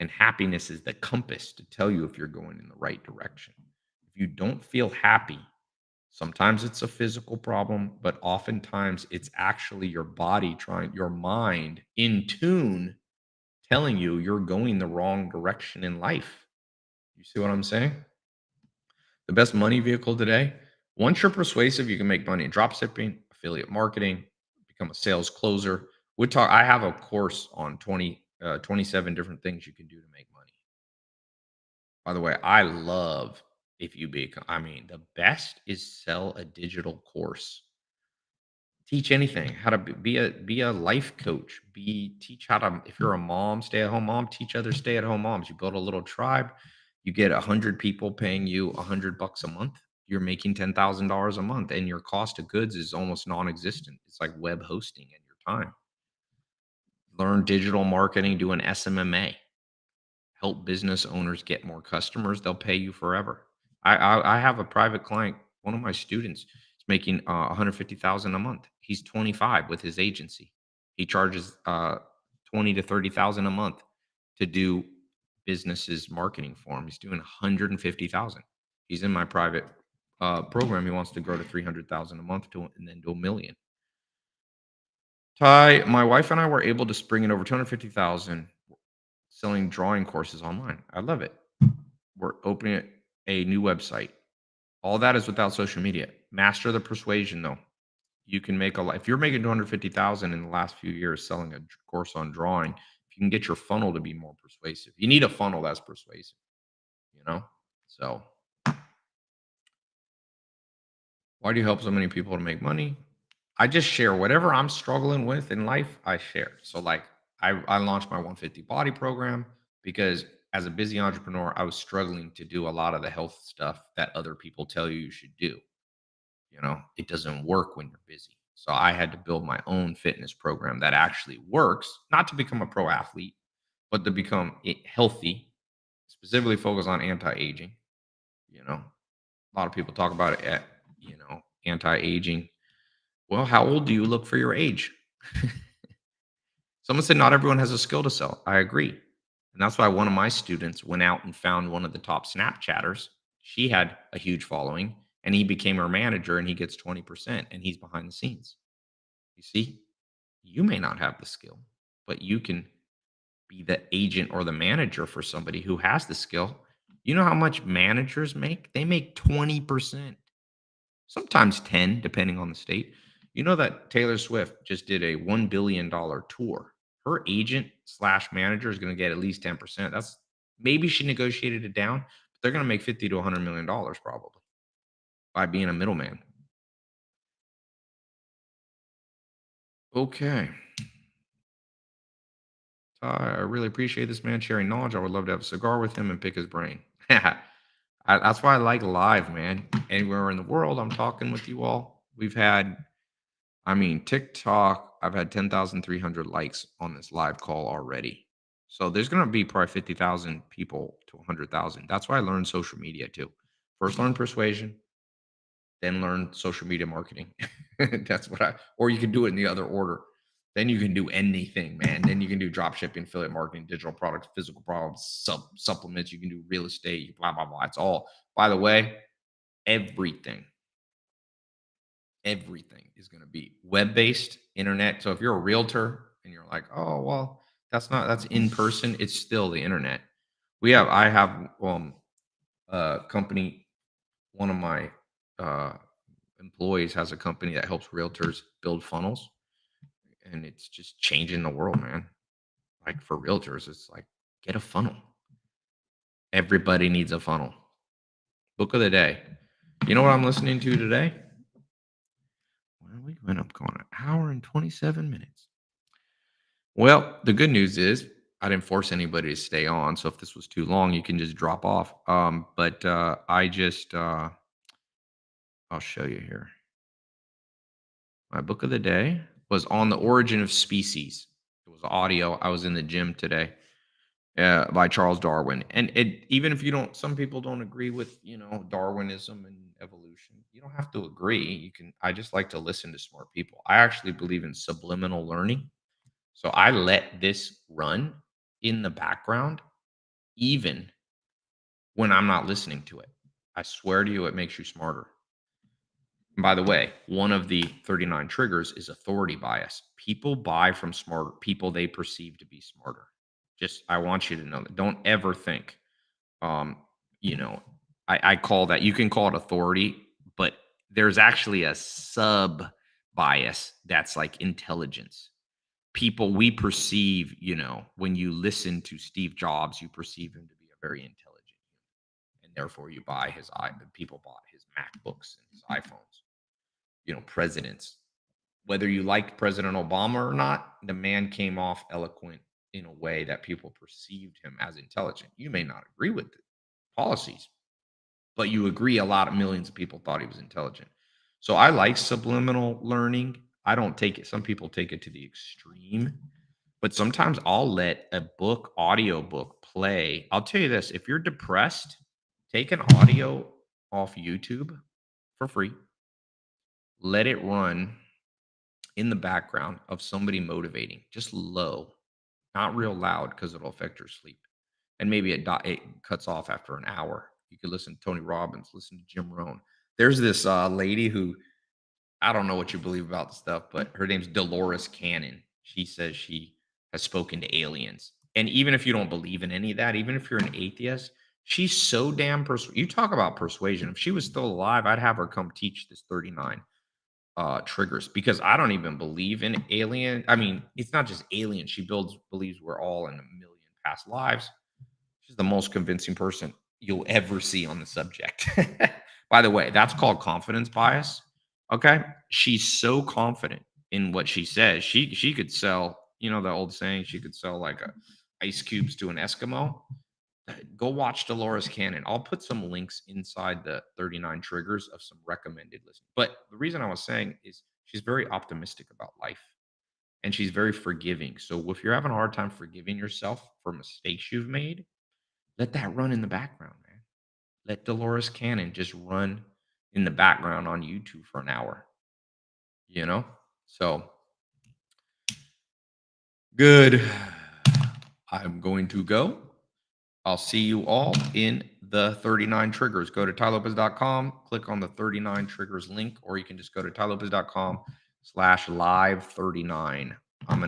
And happiness is the compass to tell you if you're going in the right direction. If you don't feel happy, sometimes it's a physical problem, but oftentimes it's actually your body your mind in tune, telling you you're going the wrong direction in life. You see what I'm saying? The best money vehicle today, once you're persuasive, you can make money in drop shipping, affiliate marketing, become a sales closer. I have a course on 27 different things you can do to make money. By the way, I love if you become, I mean, the best is sell a digital course. Teach anything, how to be a life coach, teach how to, if you're a mom, stay at home mom, teach other stay at home moms. You build a little tribe, you get 100 people paying you $100 a month. You're making $10,000 a month, and your cost of goods is almost non-existent. It's like web hosting and your time. Learn digital marketing, do an SMMA. Help business owners get more customers. They'll pay you forever. I have a private client. One of my students is making 150,000 a month. He's 25 with his agency. He charges 20 to 30,000 a month to do businesses marketing for him. He's doing 150,000. He's in my private program. He wants to grow to 300,000 a month and then do a million. Ty, my wife and I were able to spring in over 250,000 selling drawing courses online. I love it. We're opening a new website. All that is without social media. Master the persuasion, though. You can make a lot. If you're making 250,000 in the last few years selling a course on drawing, if you can get your funnel to be more persuasive, you need a funnel that's persuasive. You know. So, why do you help so many people to make money? I just share whatever I'm struggling with in life. I share. So, like, I launched my 150 body program because as a busy entrepreneur, I was struggling to do a lot of the health stuff that other people tell you should do. You know, it doesn't work when you're busy. So I had to build my own fitness program that actually works, not to become a pro athlete, but to become healthy, specifically focus on anti-aging. You know, a lot of people talk about it anti-aging. Well, how old do you look for your age? Someone said not everyone has a skill to sell. I agree. And that's why one of my students went out and found one of the top Snapchatters. She had a huge following and he became her manager and he gets 20% and he's behind the scenes. You see, you may not have the skill, but you can be the agent or the manager for somebody who has the skill. You know how much managers make? They make 20%, sometimes 10, depending on the state. You know that Taylor Swift just did a $1 billion tour. Her agent slash manager is going to get at least 10%. That's maybe she negotiated it down, but they're going to make 50 to $100 million probably by being a middleman. Okay. I really appreciate this man sharing knowledge. I would love to have a cigar with him and pick his brain. That's why I like live, man. Anywhere in the world, I'm talking with you all. We've had, TikTok, I've had 10,300 likes on this live call already. So there's going to be probably 50,000 people to 100,000. That's why I learned social media too. First learn persuasion, then learn social media marketing. Or you can do it in the other order. Then you can do anything, man. Then you can do drop shipping, affiliate marketing, digital products, physical products, supplements. You can do real estate, blah, blah, blah. It's all, by the way, everything is going to be web-based internet. So if you're a realtor and you're like, oh, well, that's in person, it's still the internet. I have a company, one of my employees has a company that helps realtors build funnels, and it's just changing the world, man. Like for realtors, it's like, get a funnel. Everybody needs a funnel. Book of the day. You know what I'm listening to today? we went up going an hour and 27 minutes. Well, the good news is I didn't force anybody to stay on. So if this was too long, you can just drop off. But I just, I'll show you here. My book of the day was On the Origin of Species. It was audio. I was in the gym today by Charles Darwin. And even if you don't, some people don't agree with, Darwinism and evolution. You don't have to agree. I just like to listen to smart people. I actually believe in subliminal learning. So I let this run in the background, even when I'm not listening to it. I swear to you, it makes you smarter. And by the way, one of the 39 triggers is authority bias. People buy from smart people they perceive to be smarter. Just, I want you to know that. Don't ever think, um, you know, I call that, you can call it authority, but there's actually a sub bias that's like intelligence. People we perceive, when you listen to Steve Jobs, you perceive him to be a very intelligent, and therefore you buy people bought his MacBooks and his iPhones. Presidents, whether you liked President Obama or not, the man came off eloquent in a way that people perceived him as intelligent. You may not agree with the policies, but you agree a lot of millions of people thought he was intelligent. So I like subliminal learning. I don't take it. Some people take it to the extreme, but sometimes I'll let a audio book play. I'll tell you this, if you're depressed, take an audio off YouTube for free. Let it run in the background of somebody motivating, just low, not real loud because it'll affect your sleep. And maybe it cuts off after an hour. You could listen to Tony Robbins, listen to Jim Rohn. There's this lady who, I don't know what you believe about the stuff, but her name's Dolores Cannon. She says she has spoken to aliens. And even if you don't believe in any of that, even if you're an atheist, she's so damn you talk about persuasion. If she was still alive, I'd have her come teach this 39 triggers, because I don't even believe in alien. I mean, it's not just alien. She believes we're all in a million past lives. She's the most convincing person you'll ever see on the subject. By the way, that's called confidence bias. Okay. She's so confident in what she says. She could sell, the old saying, she could sell like ice cubes to an Eskimo. Go watch Dolores Cannon. I'll put some links inside the 39 triggers of some recommended listening. But the reason I was saying is she's very optimistic about life, and she's very forgiving. So if you're having a hard time forgiving yourself for mistakes you've made, let that run in the background, man. Let Dolores Cannon just run in the background on YouTube for an hour, So good. I'm going to go. I'll see you all in the 39 triggers. Go to tailopez.com, click on the 39 triggers link, or you can just go to tailopez.com/live39. I'm going